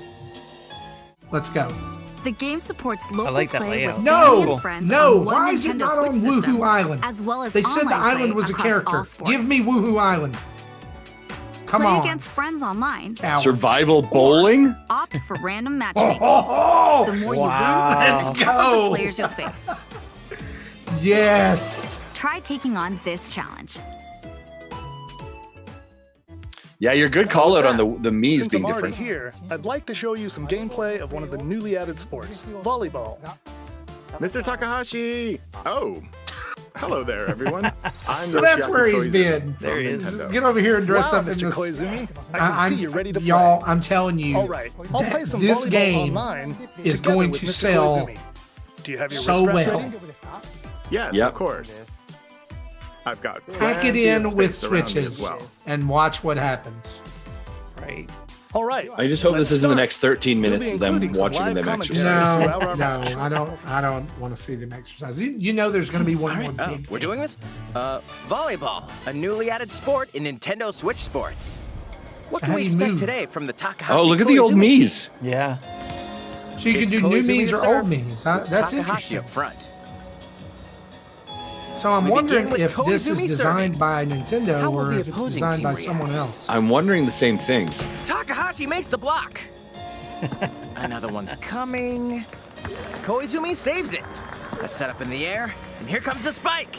Let's go. The game supports local like that play layout. with No, family and friends no. on one Why is it Nintendo not on Switch system, Woohoo Island? As well as They said the online island play was a across character. all sports. Give me Woohoo Island. Come Play on. against friends online. Cowards. Survival bowling. Opt for random matchmaking. Oh, The more Wow. you win, Let's the tougher go. the players you'll face. yes. Try taking on this challenge. Yeah, you're good call out on the Mii's Since being I'm already different. here, I'd like to show you some gameplay of one of the newly added sports, volleyball. Mr. Takahashi! Oh, hello there, everyone. I'm So that's where he's been. There he is. Get over here and dress Wow, up in Mr. this. Koizumi, I can see you're ready to play. Y'all, I'm telling you. All right, I'll play some this volleyball game online is together going with to Mr. sell Koizumi. Do you have your so wrist wrap well. ready? Yes, Yep. of course. I've got Pack it plenty of in with space around me switches as well. and watch what happens. Right. All right. I just hope let's this isn't the start. next 13 minutes We'll of be them including some watching live them commentary exercise. throughout No, our no, match. I don't want to see them exercise. You know, there's going to be one more Oh, big. we're doing this? Volleyball, a newly added sport in Nintendo Switch Sports. What can How we do you expect move? today from the Takahashi? Oh, look at the old Koizumi team? Mii's. Yeah. So you can It's do new Koizumi Mii's to or serve old Mii's. Huh? with That's Takahashi interesting. up front. So I'm We wondering begin with if this is Koizumi designed serving. by Nintendo How will or the if it's opposing designed team by react? someone else. I'm wondering the same thing. Takahashi makes the block. Another one's coming. Koizumi saves it. A setup in the air, and here comes the spike.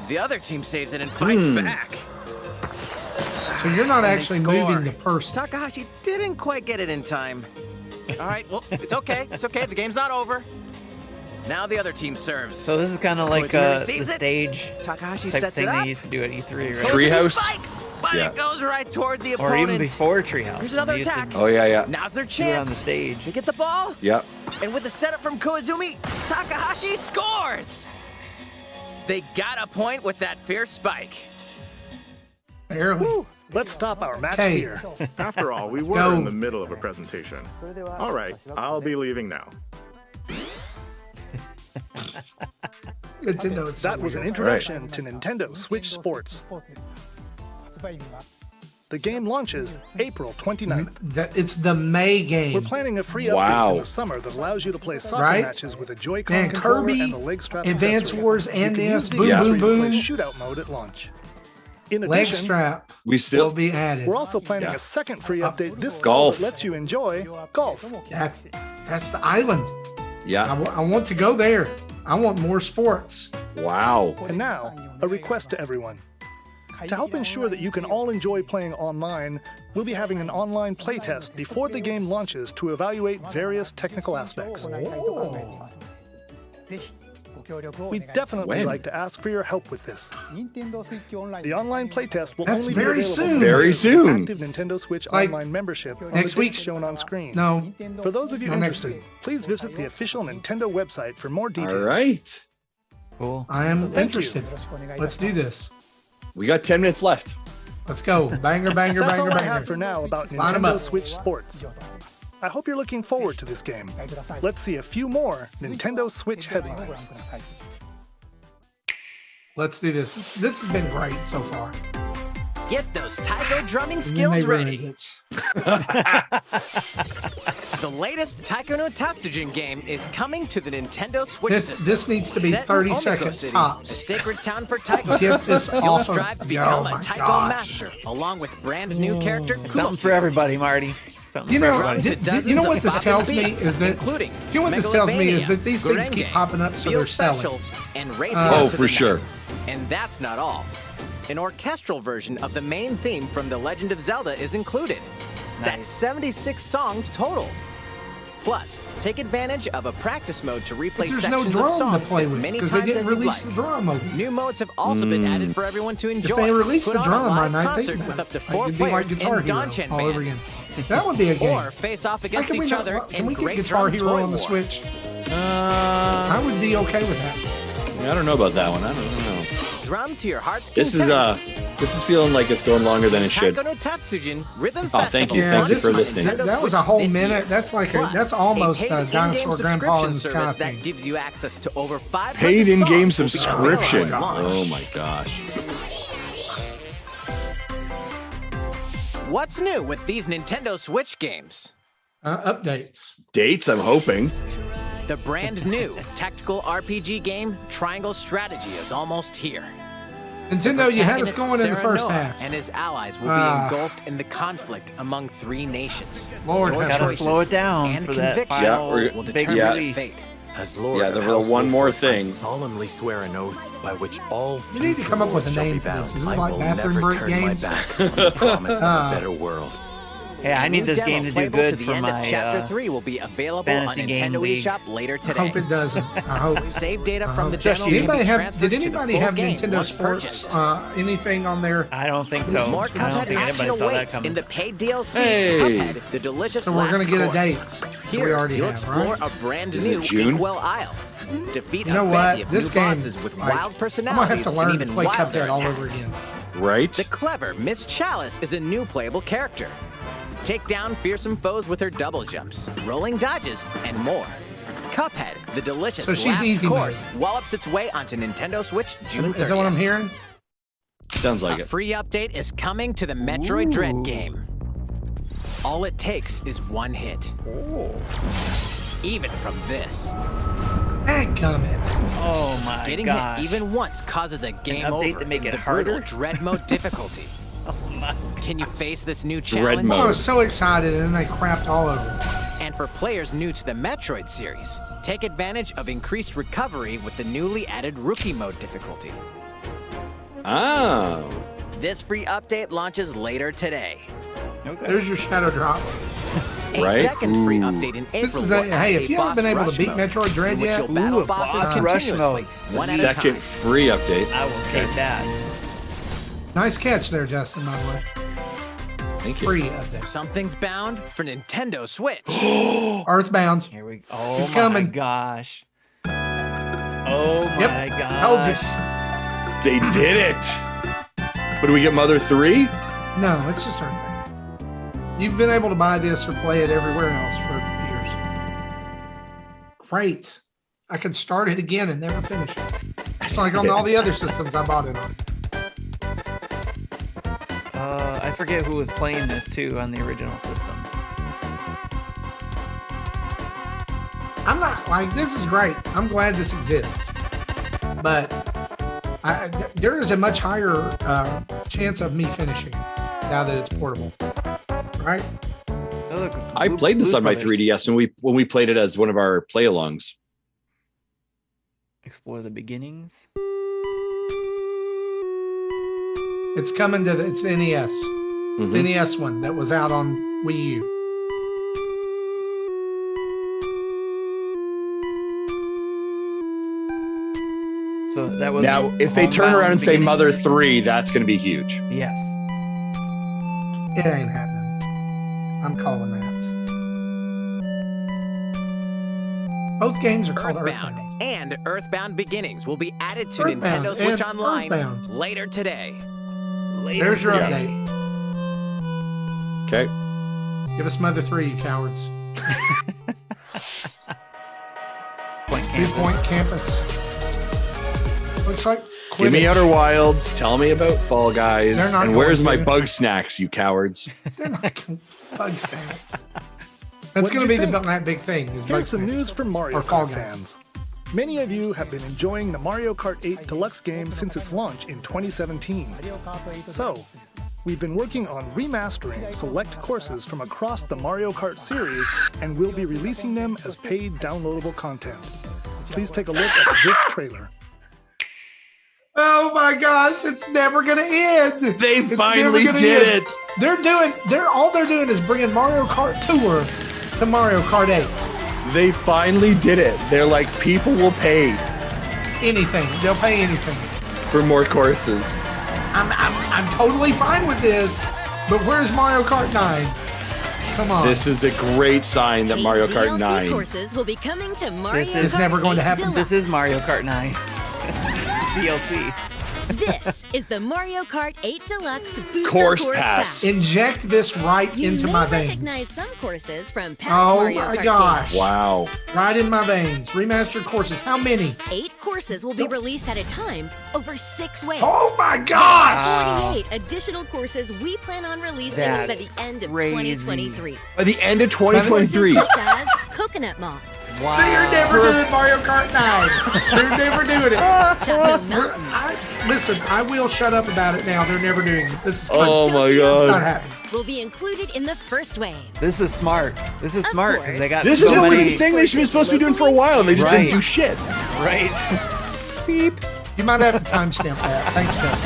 The other team saves it and fights back. So you're not And they actually score. moving the person. Takahashi didn't quite get it in time. All right, well, it's okay. It's okay. The game's not over. Now the other team serves. So this is kind of like Koizumi the saves it. stage Takahashi type sets thing it up. they used to do at E3, right? Tree- Treehouse? Spikes, but Yeah. it goes right toward the Or opponent. even before Treehouse. Here's when another they used to attack. Oh, yeah. Now's their do it on chance. the stage. They get the ball, Yep. and with the setup from Koizumi, Takahashi scores. They got a point with that fierce spike. Barely. Let's stop our match Okay. here. After all, we were Go. in the middle of a presentation. All right, I'll be leaving now. Nintendo is so That was an weird. introduction to Nintendo Switch Sports. The game launches April 29th. It's the May game. We're planning a free update Wow. in the summer that allows you to play soccer Right? matches with a Joy-Con Man, controller Kirby, and the leg strap Advance accessory. Wars, You and can this, use the boom, boom, accessory to play boom. shootout mode at launch. In Leg addition, strap We will still. be added. we're also planning a second free update this Golf. fall that lets you enjoy golf. That's the island. Yeah. I want to go there. I want more sports. Wow. And now, a request to everyone. To help ensure that you can all enjoy playing online, we'll be having an online playtest before the game launches to evaluate various technical aspects. We'd definitely like to ask for your help with this. The online playtest will only be available very soon. Active Nintendo Switch Online membership next week shown on screen. No. For those of you interested, please visit the official Nintendo website for more details. All right. Cool. I am interested. Let's do this. We got 10 minutes left. Let's go. Banger, banger, That's banger, all I banger. have for now about Line 'em Nintendo up. Switch Sports. I hope you're looking forward to this game. Let's see a few more Nintendo Switch headlines. Let's do this. This has been great so far. Get those taiko drumming skills ready. The latest Taiko no Tatsujin game is coming to the Nintendo Switch system. This needs to be Set in 30 Omiko seconds City, tops. a sacred town for taiko. Get this You'll off of- strive to Oh become my a taiko gosh. master, along with brand new character Something for everybody, Marty. Something You for know, everybody. you know what this popular tells me beats, is that including you know what this tells me is that these things Megalovania, keep popping up, so Feel they're selling. Special, and Racing Oh, to for the sure. Night. And that's not all. An orchestral version of the main theme from The Legend of Zelda is included. That's 76 songs total. Plus, take advantage of a practice mode to replay There's sections no of drum to songs play as with many because they times didn't as you'd release like. the drum over. New modes have also been added for everyone to enjoy. If they released Put the on a drum, I live might concert think with that. up to It 4 could be like players Guitar in Hero Danchan all over Band. again. That would be a game. Or face off How against can we each not- other Can in we get Great Guitar Drum Hero Toy on the War. Switch? I would be okay with that. I don't know about that one. I don't know. Drum to your heart's This content. is feeling like it's going longer than it should. Taiko no Tatsujin Rhythm Oh, thank Festival you. Thank you launches for on listening. Nintendo That was a Switch whole this minute. year. That's like Plus, that's almost a paid Dinosaur in-game Grandpa in the subscription Sky service that thing. gives you access to over 500 Paid in-game songs will be subscription. available at launch. Oh my gosh. What's new with these Nintendo Switch games? Updates. Dates, I'm hoping. The brand new tactical RPG game Triangle Strategy is almost here. Nintendo, you had us Protagonist going in the first Serenoa half. and his allies will be engulfed in the conflict among 3 nations. Lord, Your gotta choices slow it down and for that conviction final will big determine release. fate. As Lord Yeah, of there House was one more Wolford, I thing. solemnly swear an oath by which all You need to come up with a shall name be for this. bound. Is this I like will bathroom never break turn games? my back on the promise of a better world. Hey, I need New this demo game to do playable to good the for end of my Chapter 3 will be available on fantasy game Nintendo league. eShop later I today. hope it doesn't. I hope. Save data I from hope. the demo can Anybody be have? transferred Did to the anybody full have game Nintendo once Sports? purchased. Anything on there? I don't think so. More I don't Cuphead think action anybody saw that awaits coming. in the paid DLC Hey. Cuphead, the delicious So we're last gonna get a course. date. Here, We already you'll have, explore right? a brand Is it new June? Inkwell Isle. Defeat You know a what? bevy of This new game, bosses with like, wild I'm personalities gonna have to learn and to even play wilder Cuphead all over attacks. again. Right? The clever Miss Chalice is a new playable character. Take down fearsome foes with her double jumps, rolling dodges, and more. Cuphead, the delicious So she's last easy course, mode. wallops its way onto Nintendo Switch June 30th. Is that what I'm hearing? Sounds like A it. free update is coming to the Metroid Dread game. All it takes is one hit. Even from this. Dadgummit. Oh my Getting gosh. hit even once causes a game update over to make in it the harder? brutal Dread Mode difficulty. Oh my. Can you face this new Dread challenge? Mode. I was so excited, and then they crapped all over it. And for players new to the Metroid series, take advantage of increased recovery with the newly added Rookie Mode difficulty. Oh. This free update launches later today. Okay. There's your shadow drop. A Right? second free Ooh. update in April. This is will hey, add if a you haven't been boss able to rush beat mode, Metroid Dread in which yet, you'll battle a bosses boss rush continuously, mode. one at a Second time. free update. I will take that. nice catch there, Justin. By the way, Thank you. free update. Something's bound for Nintendo Switch. Earthbound. Here we go. Oh It's my coming. gosh. Oh Yep. my Told you. gosh. They did it. What do we get, Mother 3? No, it's just Earthbound. You've been able to buy this or play it everywhere else for years. Great. I could start it again and never finish it. It's like on all the other systems I bought it on. I forget who was playing this too on the original system. I'm not like this is great. I'm glad this exists, but there is a much higher chance of me finishing now that it's portable. Right? Oh, look, it's I Blue- played this Blue on my Brothers. 3DS when we played it as one of our play-alongs. Explore the beginnings. It's coming to it's the NES. The NES one that was out on Wii U. So that was now, if they turn around and say Mother 3, that's going to be huge. Yes. It ain't happening. I'm calling that. Both games are called Earthbound. And Earthbound Beginnings will be added to Nintendo Switch Online later today. There's your update. Okay. Give us Mother 3, you cowards. 2-point campus. Looks like Quidditch. Give me Outer Wilds. Tell me about Fall Guys. And where's my to. bug snacks, you cowards? They're not going to bug snacks. That's going to be that big thing. Here's some news from Mario Kart fans. Many of you have been enjoying the Mario Kart 8 Deluxe game since its launch in 2017. So, we've been working on remastering select courses from across the Mario Kart series, and we'll be releasing them as paid downloadable content. Please take a look at this trailer. Oh my gosh, it's never gonna end. They finally did it. All they're doing is bringing Mario Kart Tour to Mario Kart 8. They finally did it. They're like, people will pay anything. They'll pay anything for more courses. I'm totally fine with this, but where's Mario Kart 9? Come on. This is the great sign that Mario Kart 9 courses will be coming to Mario This is never going to happen. Deluxe. This is Mario Kart 9 DLC. This is the Mario Kart 8 Deluxe Booster Course Pass. Inject this right into my veins. Recognize some courses from past Oh Mario my Kart gosh. games. Wow. Right in my veins. Remastered courses. How many? 8 courses will be released at a time over 6 waves. Oh my gosh! 48 additional courses we plan on releasing by the end of 2023. By the end of 2023. Such as Coconut Mall. Wow. They're never doing Mario Kart 9. They're never doing it. Listen, I will shut up about it now. They're never doing it. This is fun. Oh my It's god. not happening. Will be included in the first wave. This is smart. This is smart because they got This so is many. the thing they've been supposed to be doing for a while, and they just didn't do shit. Right. Beep. You might have to timestamp that. Thanks, Jeff.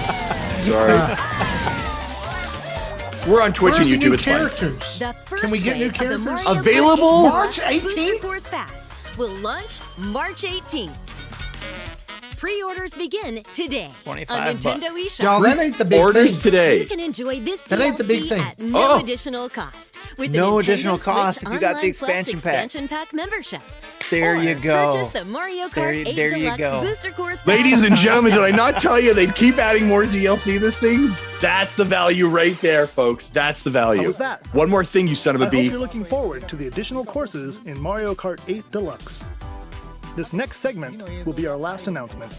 Sorry. We're on Twitch and YouTube. It's fine. Characters. Can we get new characters? Available March 18th? Course Pass will launch March 18th. Pre-orders begin today on Nintendo eShop. Y'all, that ain't the big Orders thing. today. You can enjoy this That ain't the big DLC thing. at no additional cost. With the No Nintendo additional Switch cost if you got the Online Plus expansion pack. Expansion pack membership. There you go. Purchase the Mario Kart 8 there you Deluxe go. Booster Course Pass. Ladies and gentlemen, did I not tell you they'd keep adding more DLC this thing? That's the value right there, folks. That's the value. How was that? One more thing, you son of a I hope bee. you're looking forward to the additional courses in Mario Kart 8 Deluxe. This next segment will be our last announcement.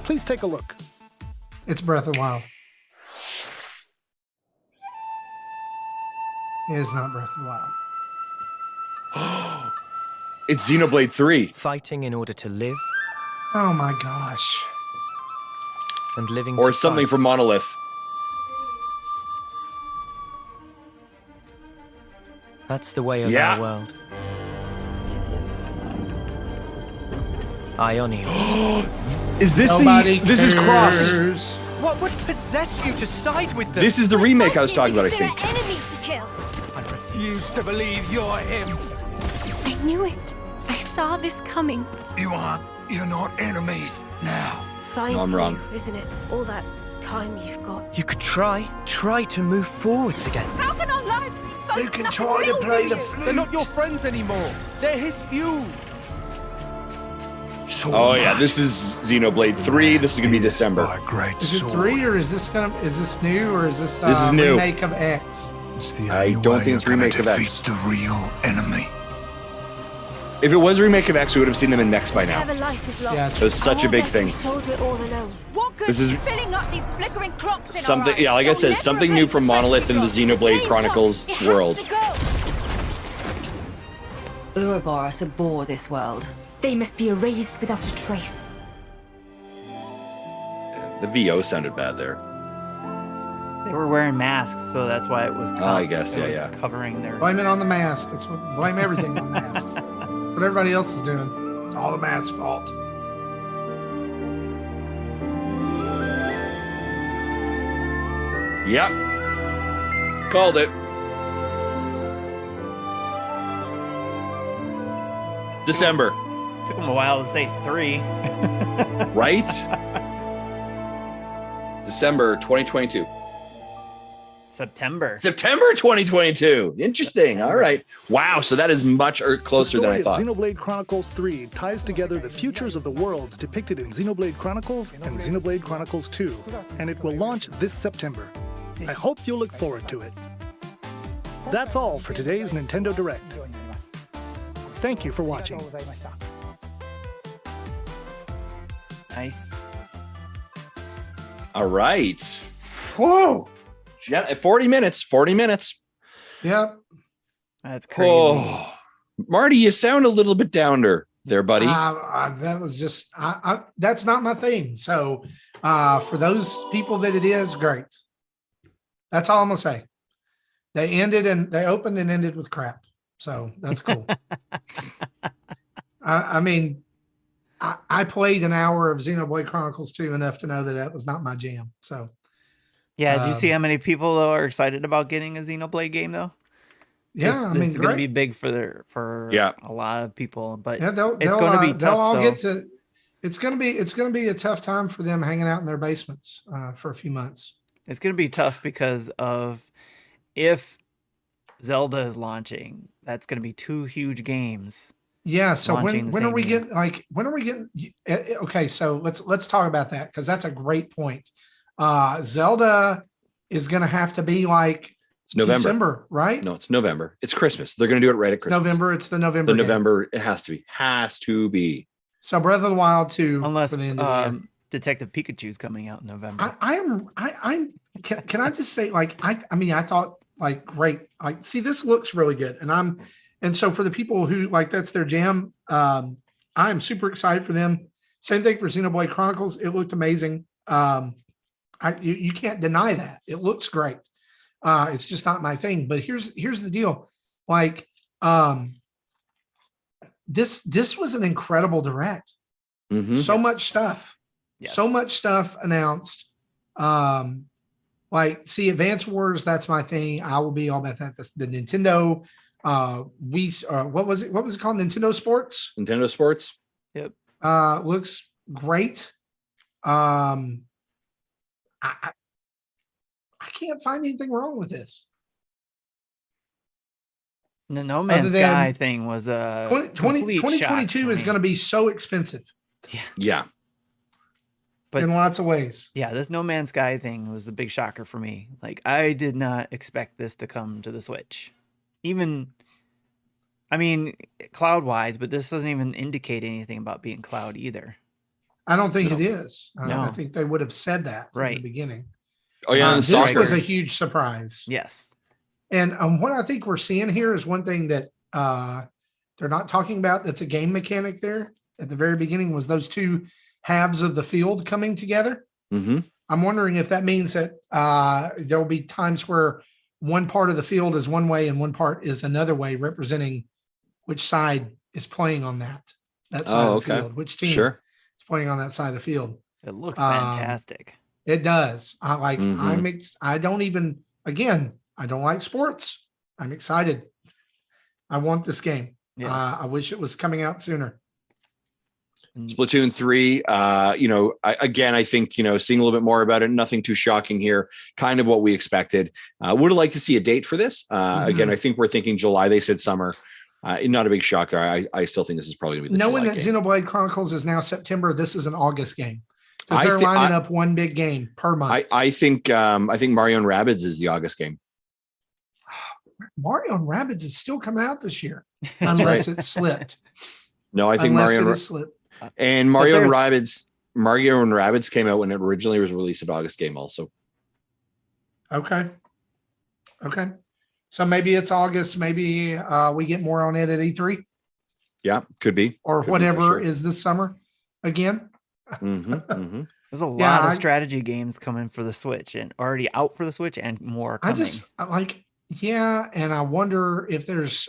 Please take a look. It's Breath of the Wild. It is not Breath of the Wild. It's Xenoblade 3. Fighting in order to live. Oh my gosh. And living Or to something fight. from Monolith. That's the way of Yeah. our world. Ionios. Is this Nobody This is Cross. cares. What would possess you to side with them? This is the remake I was talking about, I think. Enemies to kill. I refuse to believe you're him. I knew it. I saw this coming. You're not enemies now. Fine, No, I'm wrong. isn't it? All that time you've got. You could try to move forwards again. How can our lives be so You can try to play the They're not your friends anymore. They're his feud. Oh yeah, this is Xenoblade 3. This is gonna be December. Is it 3 or is this new or is this This is new. remake of X? I don't think it's remake of X. The real enemy. If it was a remake of X, we would have seen them in next by now. Never life is lost. Yeah, It was such a big thing. Solve it all alone. What good This is filling up these flickering clocks in something. our Yeah, like I eyes? said, They'll something never new from erase Monolith in the Xenoblade Chronicles It has world. to go. Ouroboros abhor this world. They must be erased without a trace. The VO sounded bad there. They were wearing masks, so that's why it was. I guess, it yeah, was yeah. Covering their. Blame it on the mask. Blame everything on the masks. What everybody else is doing. It's all the mask's fault. Yep. Called it. December. Took them a while to say 3. Right? December 2022. September 2022. Interesting. September. All right. Wow. So that is much closer than I thought. The story of Xenoblade Chronicles 3 ties together the futures of the worlds depicted in Xenoblade Chronicles and Xenoblade Chronicles 2, and it will launch this September. I hope you'll look forward to it. That's all for today's Nintendo Direct. Thank you for watching. Nice. All right. Whoa. 40 minutes. Yep. That's crazy. Oh. Marty, you sound a little bit downer there, buddy. That was just, that's not my thing. So for those people that it is, great. That's all I'm going to say. They opened and ended with crap. So that's cool. I mean, I played an hour of Xenoblade Chronicles 2 enough to know that was not my jam. So, yeah. Do you see how many people though are excited about getting a Xenoblade game though? Yeah, this is going to be big for a lot of people. But yeah, it's going to be tough. They'll all though. get to. It's going to be a tough time for them hanging out in their basements for a few months. It's going to be tough because of if Zelda is launching, that's going to be 2 huge games. Yeah. So when are we getting? Okay. So let's talk about that because that's a great point. Zelda is going to have to be like it's November, December, right? No, it's November. It's Christmas. They're going to do it right at Christmas. November. It's the November. The November. It has to be. So Breath of the Wild 2. Unless Detective Pikachu's coming out in November. Can I just say I thought great. See, this looks really good. And so for the people who that's their jam, I am super excited for them. Same thing for Xenoblade Chronicles. It looked amazing. You can't deny that. It looks great. It's just not my thing. But here's the deal. This was an incredible direct. Mm-hmm. So much stuff. Yes. So much stuff announced. Advance Wars, that's my thing. I will be all about that. The Nintendo what was it called? Nintendo Sports? Nintendo Sports. Yep. Looks great. I can't find anything wrong with this. The No Man's Sky thing was a 2022 is going to be so expensive. Yeah. But in lots of ways. Yeah, this No Man's Sky thing was the big shocker for me. I did not expect this to come to the Switch. Cloud-wise, but this doesn't even indicate anything about being cloud either. I don't think it is. No. I think they would have said that right in the beginning. Oh yeah, this was a huge surprise. Yes. And what I think we're seeing here is one thing that they're not talking about. That's a game mechanic there at the very beginning was those 2 halves of the field coming together. Mm-hmm. I'm wondering if that means that there will be times where one part of the field is one way and one part is another way, representing which side is playing on that side of the field, which team is playing on that side of the field. It looks fantastic. It does. I don't like sports. I'm excited. I want this game. Yes. I wish it was coming out sooner. Splatoon 3, I think, seeing a little bit more about it, nothing too shocking here, kind of what we expected. Would have liked to see a date for this. Again, I think we're thinking July. They said summer. Not a big shock there. I still think this is probably going to be the knowing July that game. Xenoblade Chronicles is now September. This is an August game. Because they're lining up one big game per month. I think Mario and Rabbids is the August game. Mario and Rabbids is still coming out this year, unless it slipped. No, I think Mario and Mario and Rabbids came out when it originally was released at August game also. Okay. So maybe it's August. Maybe we get more on it at E3. Yeah, could be. Or whatever is this summer again. There's a lot of strategy games coming for the Switch and already out for the Switch and more coming. And I wonder if there's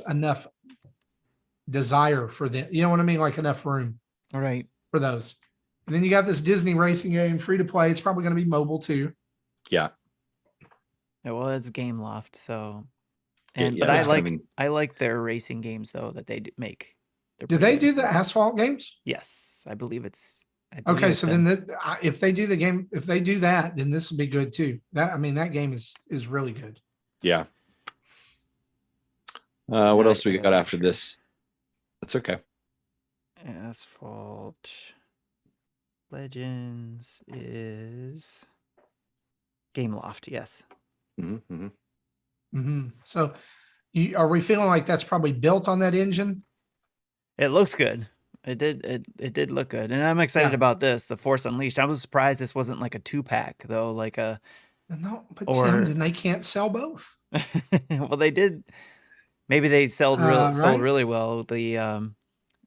enough desire for them. You know what I mean? Like enough room. Right. For those. And then you got this Disney racing game, free to play. It's probably going to be mobile too. Yeah. Well, it's Gameloft, so. And but I like their racing games though that they make. Do they do the asphalt games? Yes, I believe it's. Okay, so then if they do the game, if they do that, then this will be good too. That game is really good. Yeah. What else we got after this? That's okay. Asphalt Legends is Gameloft, yes. So, are we feeling like that's probably built on that engine? It looks good. It did look good, and I'm excited about this. The Force Unleashed. I was surprised this wasn't like a 2-pack though, like a. No, but Tim, then they can't sell both. Well, they did. Maybe they sold really well. The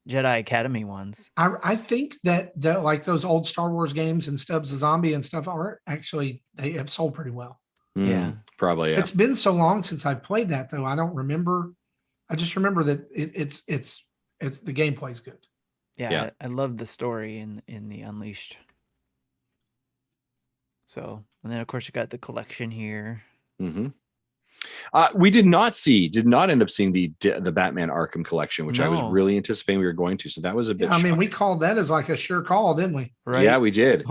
Jedi Academy ones. I think that like those old Star Wars games and Stubbs the Zombie and stuff are actually they have sold pretty well. Yeah, probably. Yeah. It's been so long since I played that though. I don't remember. I just remember that it's the gameplay's good. Yeah. I love the story in the Unleashed. So, and then of course you got the collection here. We did not end up seeing the Batman Arkham collection, which I was really anticipating we were going to. So that was a bit. I mean, we called that as like a sure call, didn't we? Right? Yeah, we did.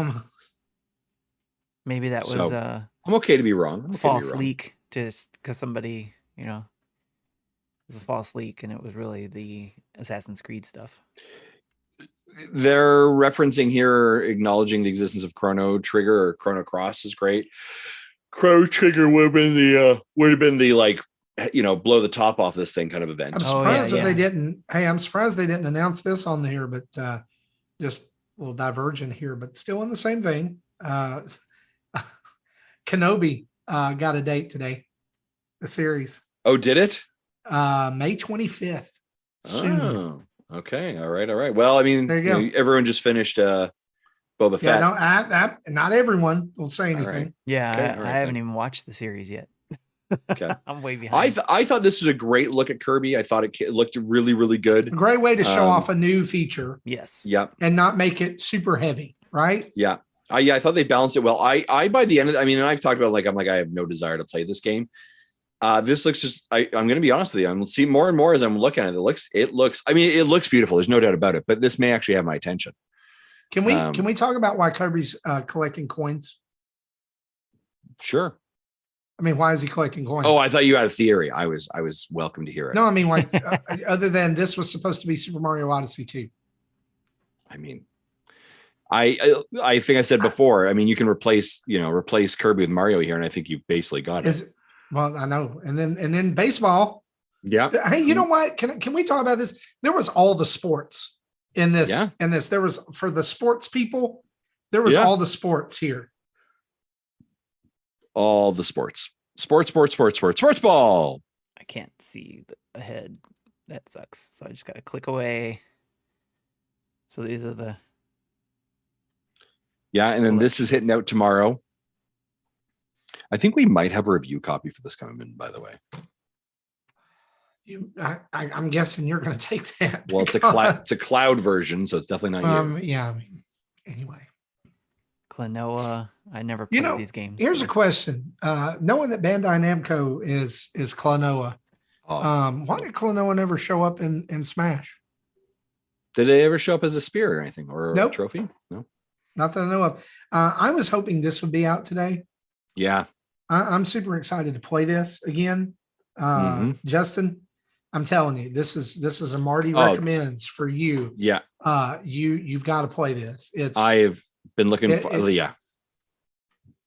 Maybe that was I'm okay to be wrong. False leak, just because somebody, it was a false leak, and it was really the Assassin's Creed stuff. They're referencing here, acknowledging the existence of Chrono Trigger or Chrono Cross is great. Chrono Trigger would have been the like, blow the top off this thing kind of event. I'm surprised that they didn't. Hey, I'm surprised they didn't announce this on here, but just a little divergent here, but still in the same vein. Kenobi got a date today. The series. Oh, did it? May 25th. Soon. Oh, okay. All right. Well, I mean, there you go. Everyone just finished Boba Fett. Yeah, not everyone will say anything. Right. Yeah, I haven't even watched the series yet. Okay. I'm way behind. I thought this was a great look at Kirby. I thought it looked really, really good. A great way to show off a new feature. Yes. Yep. And not make it super heavy, right? Yeah. I thought they balanced it well. I by the end of and I've talked about I have no desire to play this game. This looks just I'm going to be honest with you. I'm seeing more and more as I'm looking at it. It looks beautiful. There's no doubt about it, but this may actually have my attention. Can we talk about why Kirby's collecting coins? Sure. I mean, why is he collecting coins? Oh, I thought you had a theory. I was welcome to hear it. No, I mean, like other than this was supposed to be Super Mario Odyssey 2. I mean, I think I said before. I mean, you can replace Kirby with Mario here, and I think you've basically got it. Well, I know, and then baseball. Yeah. Hey, you know what? Can we talk about this? There was all the sports in this. Yeah. In this, there was for the sports people. There was all the sports here. All the sports ball. I can't see ahead. That sucks. So I just got to click away. So these are the. Yeah, and then this is hitting out tomorrow. I think we might have a review copy for this coming in, by the way. I'm guessing you're going to take that. Well, it's a cloud version, so it's definitely not you. Yeah, I mean, anyway. Klonoa. I never played these games. Here's a question. Knowing that Bandai Namco is Klonoa, why did Klonoa never show up in Smash? Did they ever show up as a spear or anything or Nope. a trophy? No. Not that I know of. I was hoping this would be out today. Yeah. I'm super excited to play this again. Justin, I'm telling you, this is a Marty recommends for you. Yeah. You've got to play this. I've been looking for yeah.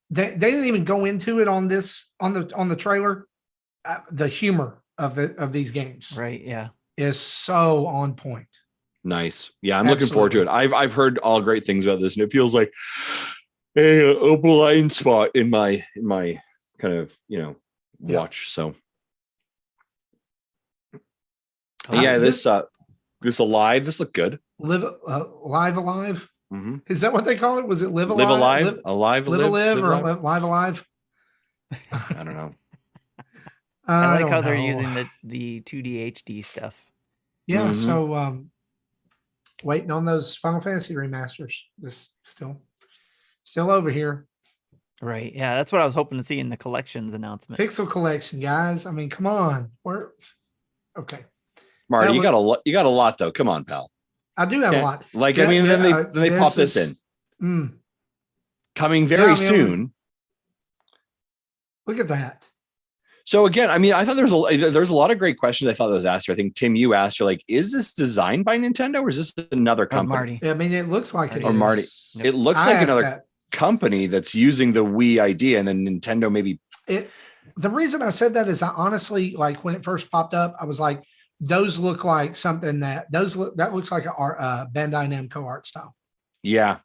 They didn't even go into it on the trailer. The humor of these games, right? Yeah, is so on point. Nice. Yeah, I'm looking forward to it. I've heard all great things about this, and it feels like a blind spot in my kind of watch. So yeah, this Alive. This looked good. Live Alive. Mm-hmm. Is that what they call it? Was it Live Alive? Live Alive? Live Alive? I don't know. I like how they're using the 2D HD stuff. Yeah. So waiting on those Final Fantasy remasters. This still over here. Right. Yeah, that's what I was hoping to see in the collections announcement. Pixel collection, guys. I mean, come on. We're okay. Marty, you got a lot though. Come on, pal. I do have a lot. Like, I mean, then they pop this in. Coming very soon. Look at that. So again, I mean, I thought there's a lot of great questions I thought that was asked. I think Tim, you asked, you're like, is this designed by Nintendo or is this another company? Marty. I mean, it looks like it or is. Marty. It looks like another company that's using the Wii idea, and then Nintendo maybe. The reason I said that is I honestly, like when it first popped up, I was like, those look like something that looks like a Bandai Namco art style. Yeah.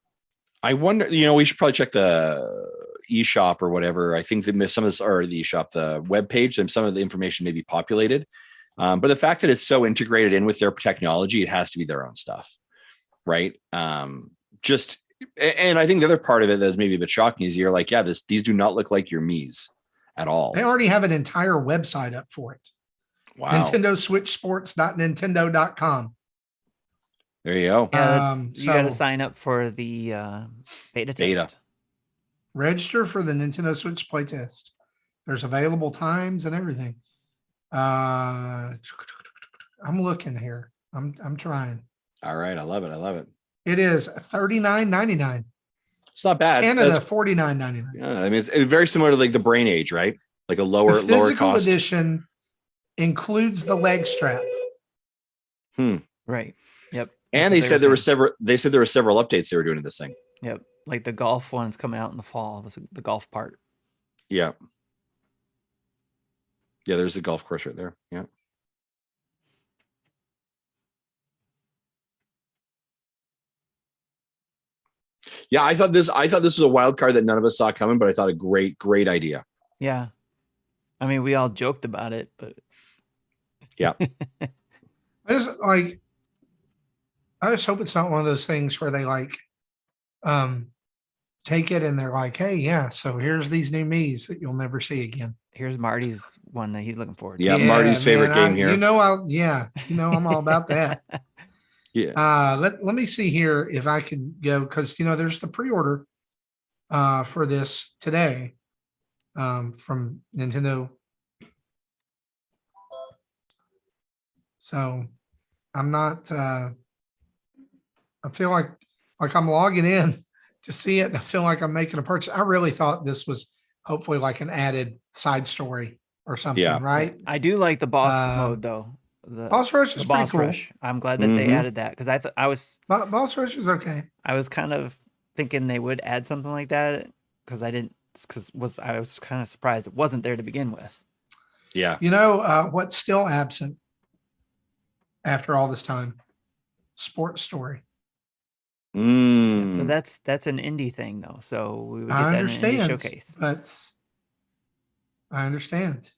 I wonder, we should probably check the eShop or whatever. I think that some of this, or the eShop, the webpage, and some of the information may be populated. But the fact that it's so integrated in with their technology, it has to be their own stuff. Right. And I think the other part of it that's maybe a bit shocking is you're like, yeah, these do not look like your Miis at all. They already have an entire website up for it. Wow. Nintendo Switch Sports.nintendo.com. There you go. Yeah, you got to sign up for the beta test. Register for the Nintendo Switch playtest. There's available times and everything. I'm looking here. I'm trying. All right, I love it. It is $39.99. It's not bad. Canada $49.99. Yeah, I mean it's very similar to like the Brain Age, right? Like a lower physical cost edition includes the leg strap. Right. Yep. And they said there were several updates they were doing to this thing. Yep. Like the golf one's coming out in the fall. The golf part. Yeah. Yeah, there's the golf course right there. Yeah. Yeah, I thought this was a wild card that none of us saw coming, but I thought a great idea. Yeah. I mean, we all joked about it, but yeah. I just hope it's not one of those things where they take it and they're like, hey, yeah, so here's these new Miis that you'll never see again. Here's Marty's one that he's looking forward to. Yeah, Marty's favorite game here. I'm all about that. Yeah. Let me see here if I can go, because there's the pre-order for this today from Nintendo. So I'm not I feel like I'm logging in to see it, and I feel like I'm making a purchase. I really thought this was hopefully like an added side story or something, right? I do like the boss mode though. The boss rush is pretty cool. I'm glad that they added that, because boss rush is okay. I was kind of thinking they would add something like that because I was kind of surprised it wasn't there to begin with. Yeah. What's still absent after all this time? Sports story. But that's an indie thing though, so we would get that in an indie showcase. But I understand.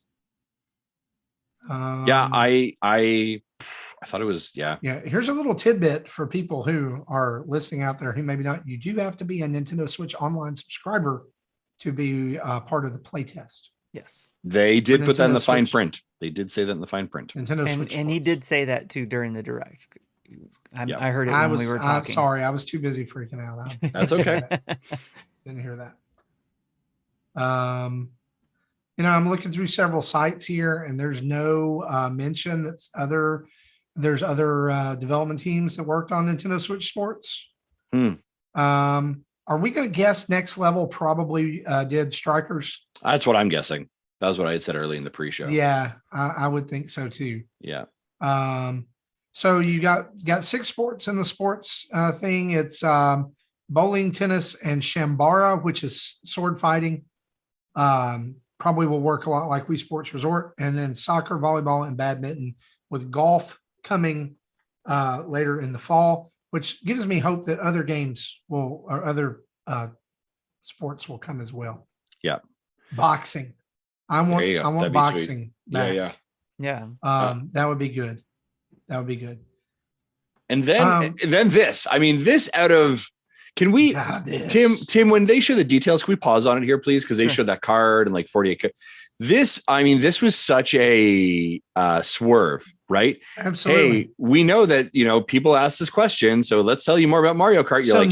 I thought it was yeah. Here's a little tidbit for people who are listening out there who maybe not. You do have to be a Nintendo Switch Online subscriber to be part of the playtest. Yes, they did put that in the fine print. They did say that in the fine print. Nintendo Switch, and he did say that too during the direct. I heard it when we were talking. Sorry, I was too busy freaking out. That's okay. Didn't hear that. I'm looking through several sites here, and there's no mention there's other development teams that worked on Nintendo Switch Sports. Are we going to guess Next Level probably did Strikers? That's what I'm guessing. That was what I had said early in the pre-show. Yeah, I would think so too. Yeah. So you got 6 sports in the sports thing. It's bowling, tennis, and Shambara, which is sword fighting. Probably will work a lot like Wii Sports Resort. And then soccer, volleyball, and badminton, with golf coming later in the fall, which gives me hope that other games or other sports will come as well. Yeah. Boxing. I want boxing back. Yeah. That would be good. That would be good. And then this. I mean, this out of can we Tim, when they show the details, can we pause on it here, please? Because they showed that card and like 48. This was such a swerve, right? Absolutely. Hey, we know that, people ask this question, so let's tell you more about Mario Kart. You're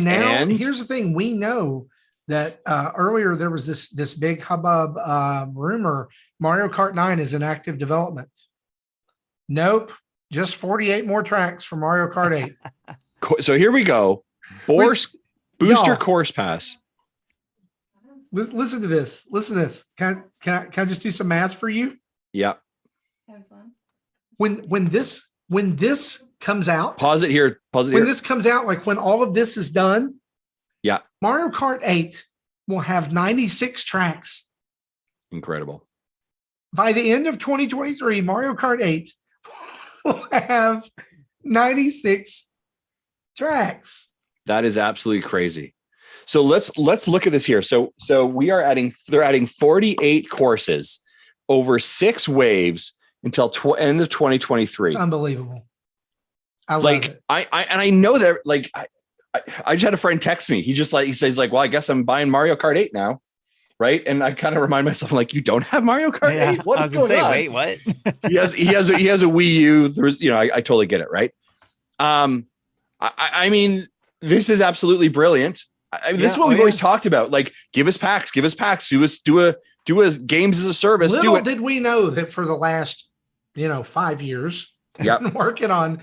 here's the thing. We know that earlier there was this big hubbub rumor. Mario Kart 9 is in active development. Nope. Just 48 more tracks for Mario Kart 8. So here we go. Booster course pass. Listen to this. Listen to this. Can I just do some math for you? Yeah. When this comes out, pause it here. When this comes out, like when all of this is done, yeah, Mario Kart 8 will have 96 tracks. Incredible. By the end of 2023, Mario Kart 8 will have 96 tracks. That is absolutely crazy. So let's look at this here. So they're adding 48 courses over 6 waves until end of 2023. It's unbelievable. I love it. I know that, like, I just had a friend text me. He says, well, I guess I'm buying Mario Kart 8 now. Right. And I kind of remind myself, I'm like, you don't have Mario Kart 8? What is going on? Wait, what? he has a Wii U. There's, I totally get it. Right. I mean, this is absolutely brilliant. This is what we've always talked about. Like, give us packs. Do a games as a service. Little did we know that for the last, 5 years, been working on,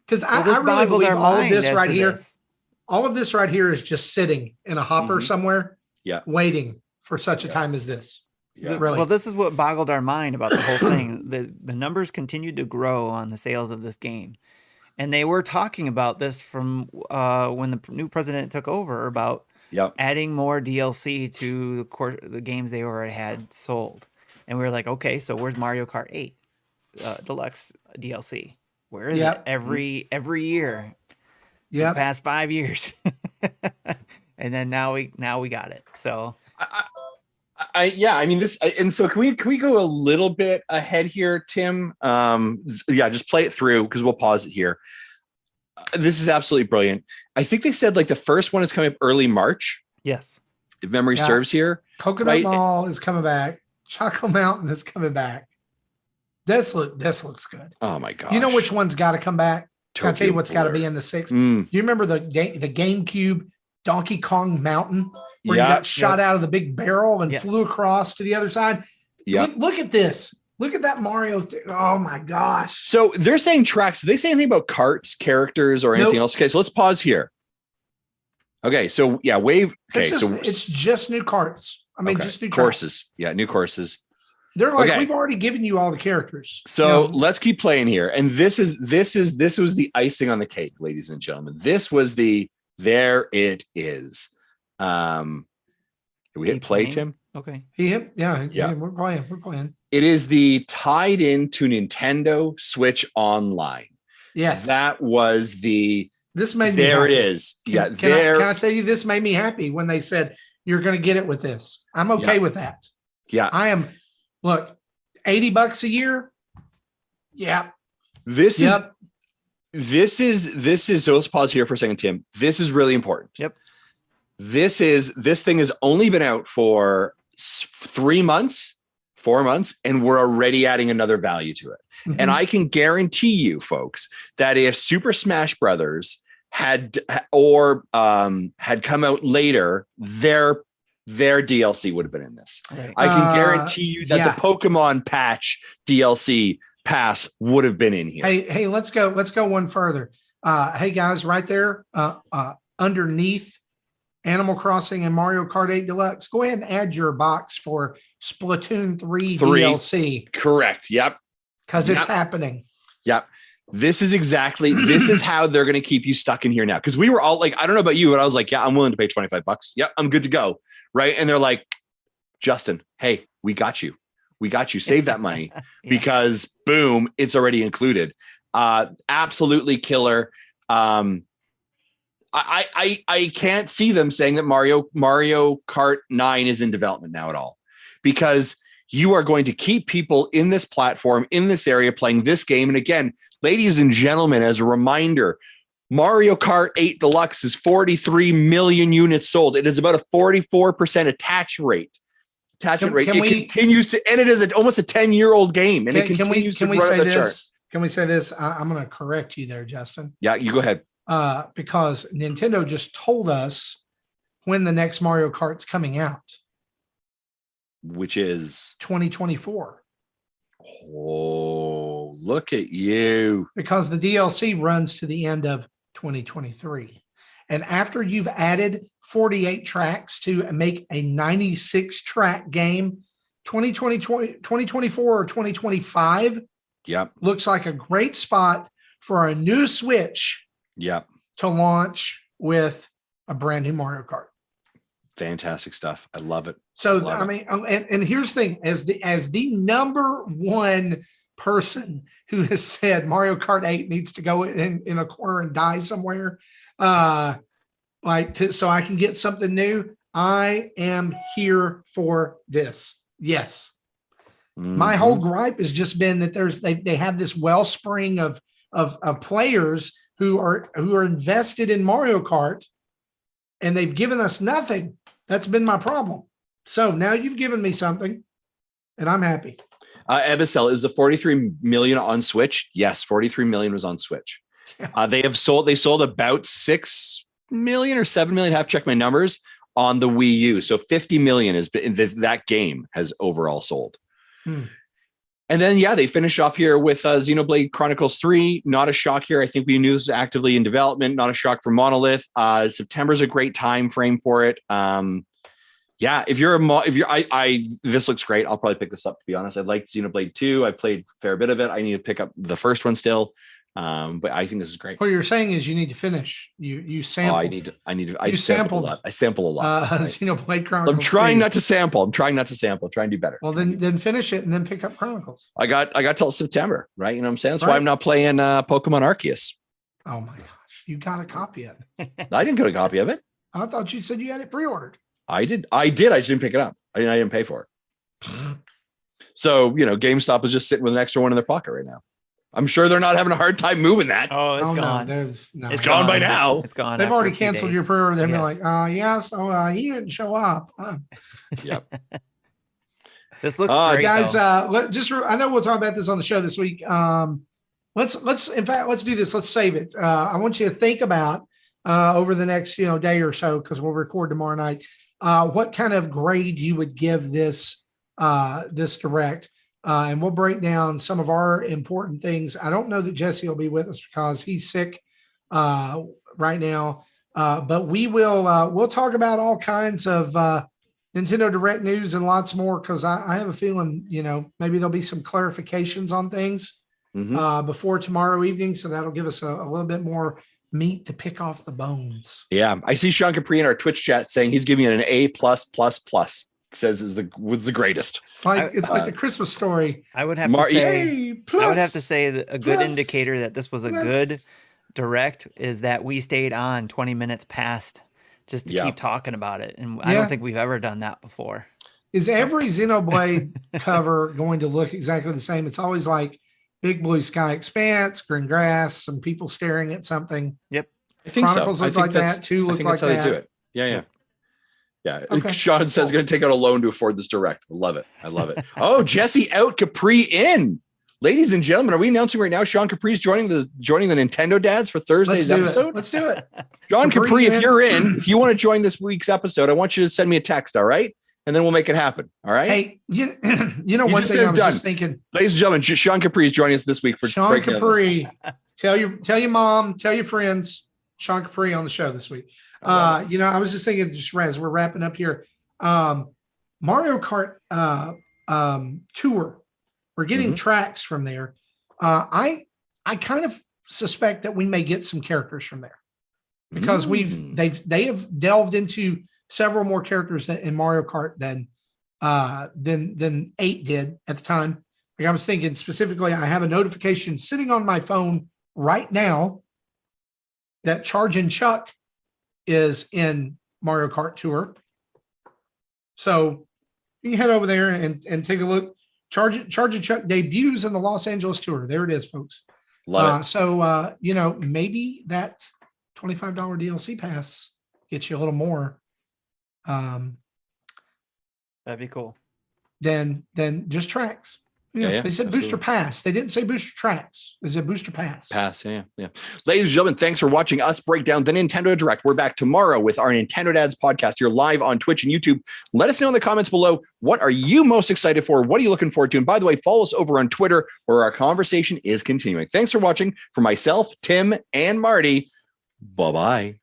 because I really believe all of this right here. All of this right here is just sitting in a hopper somewhere, waiting for such a time as this. Yeah. Really. Well, this is what boggled our mind about the whole thing. The numbers continued to grow on the sales of this game. And they were talking about this from when the new president took over about adding more DLC to the games they already had sold. And we were like, okay, so where's Mario Kart 8 Deluxe DLC? Where is it? Every year. Yeah. The past 5 years. And then now we got it. So so can we go a little bit ahead here, Tim? Just play it through because we'll pause it here. This is absolutely brilliant. I think they said like the first one is coming up early March. Yes. If memory serves here. Coconut Mall is coming back. Choco Mountain is coming back. This looks good. Oh my gosh. You know which one's got to come back? I'll tell you what's got to be in the 6th. Do you remember the GameCube Donkey Kong Mountain where you got shot out of the big barrel and flew across to the other side? Yeah. Look at this. Look at that Mario. Oh my gosh. So they're saying tracks. Did they say anything about carts, characters, or anything else? Okay, so let's pause here. Okay, so wave. Okay, it's just new carts. I mean, just new courses. Tracks. Yeah, new courses. They're like, we've already given you all the characters. So let's keep playing here. And this was the icing on the cake, ladies and gentlemen. This was there it is. We hit play, Tim? Okay. Yeah. We're playing. It is the tied into Nintendo Switch Online. Yes. That was this made me there happy. It is. Can I say this made me happy when they said you're going to get it with this. I'm okay with that. Yeah. I am. Look, $80 a year. Yeah. This is so let's pause here for a second, Tim. This is really important. Yep. This thing has only been out for 4 months, and we're already adding another value to it. Mm-hmm. And I can guarantee you, folks, that if Super Smash Brothers had come out later, their DLC would have been in this. Right. I can guarantee you that the Pokemon patch DLC pass would have been in here. Hey, let's go one further. Hey guys, right there, underneath Animal Crossing and Mario Kart 8 Deluxe, go ahead and add your box for Splatoon 3 DLC. Correct. Yep. Because it's happening. Yep. This is how they're going to keep you stuck in here now. Because we were all like, I don't know about you, but I was like, yeah, I'm willing to pay $25. Yep, I'm good to go. Right. And they're like, Justin, hey, we got you. Save that money because boom, it's already included. Absolutely killer. I can't see them saying that Mario Kart 9 is in development now at all, because you are going to keep people in this platform, in this area, playing this game. And again, ladies and gentlemen, as a reminder, Mario Kart 8 Deluxe is 43 million units sold. It is about a 44% attachment rate. It continues to, and it is almost a 10-year-old game, and it continues to run the chart. can we say this? I'm going to correct you there, Justin. Yeah, you go ahead. Because Nintendo just told us when the next Mario Kart's coming out, which is 2024. Oh, look at you. Because the DLC runs to the end of 2023. And after you've added 48 tracks to make a 96 track game, 2024 or 2025 looks like a great spot for a new Switch to launch with a brand new Mario Kart. Fantastic stuff. I love it. So I mean, and here's the thing: as the number one person who has said Mario Kart 8 needs to go in a corner and die somewhere, so I can get something new. I am here for this. Yes. My whole gripe has just been that they have this wellspring of players who are invested in Mario Kart, and they've given us nothing. That's been my problem. So now you've given me something, and I'm happy. Ebicel, is the 43 million on Switch? Yes, 43 million was on Switch. They sold about 6 million or 7 million. I have to check my numbers on the Wii U. So 50 million is that game has overall sold. And then, they finished off here with Xenoblade Chronicles 3. Not a shock here. I think we knew this was actively in development. Not a shock for Monolith. September's a great time frame for it. This looks great. I'll probably pick this up, to be honest. I liked Xenoblade 2. I played a fair bit of it. I need to pick up the first one still. But I think this is great. What you're saying is you need to finish. You sample. I sample a lot. I sample a lot. Xenoblade Chronicles. I'm trying not to sample. I'm trying to do better. Well, then finish it and then pick up Chronicles. I got till September, right? You know what I'm saying? That's why I'm not playing Pokemon Arceus. Oh my gosh, you got a copy of it. I didn't get a copy of it. I thought you said you had it pre-ordered. I did. I just didn't pick it up. I didn't pay for it. So GameStop is just sitting with an extra one in their pocket right now. I'm sure they're not having a hard time moving that. Oh, it's gone. No, it's gone by now. It's gone. They've already canceled your pre-order. They've been like, yes. Oh, he didn't show up. Yep. This looks great, guys. I know we'll talk about this on the show this week. Let's do this. Let's save it. I want you to think about over the next day or so, because we'll record tomorrow night. What kind of grade you would give this direct? And we'll break down some of our important things. I don't know that Jesse will be with us because he's sick right now. But we'll talk about all kinds of Nintendo Direct news and lots more, because I have a feeling, maybe there'll be some clarifications on things before tomorrow evening. So that'll give us a little bit more meat to pick off the bones. Yeah. I see Sean Capri in our Twitch chat saying he's giving it an A+++. Says was the greatest. It's like the Christmas story. I would have to say that a good indicator that this was a good direct is that we stayed on 20 minutes past just to keep talking about it. And I don't think we've ever done that before. Is every Xenoblade cover going to look exactly the same? It's always like big blue sky expanse, green grass, some people staring at something. Yep. I think Chronicles look like that. 2 look like that. That's how they do it. Yeah. Yeah. Okay. Sean says going to take out a loan to afford this direct. I love it. Oh, Jesse out, Capri in. Ladies and gentlemen, are we announcing right now Sean Capri's joining the NintendoDads for Thursday's episode? Let's do it. Sean Capri, if you're in, if you want to join this week's episode, I want you to send me a text, all right? And then we'll make it happen. All right. Hey, one thing I was just thinking. Ladies and gentlemen, Sean Capri is joining us this week for Sean Capri. Tell your mom, tell your friends, Sean Capri on the show this week. I was just thinking, just as we're wrapping up here, Mario Kart Tour. We're getting tracks from there. I kind of suspect that we may get some characters from there, because they have delved into several more characters in Mario Kart than 8 did at the time. Like I was thinking specifically, I have a notification sitting on my phone right now that Chargin' Chuck is in Mario Kart Tour. So you can head over there and take a look. Chargin' Chuck debuts in the Los Angeles Tour. There it is, folks. Love it. So, maybe that $25 DLC pass gets you a little more. That'd be cool. Than just tracks. Yeah, they said booster pass. They didn't say booster tracks. They said booster pass. Pass, yeah. Ladies and gentlemen, thanks for watching us break down the Nintendo Direct. We're back tomorrow with our Nintendo Dads podcast. You're live on Twitch and YouTube. Let us know in the comments below, what are you most excited for? What are you looking forward to? And by the way, follow us over on Twitter where our conversation is continuing. Thanks for watching. For myself, Tim, and Marty, bye-bye.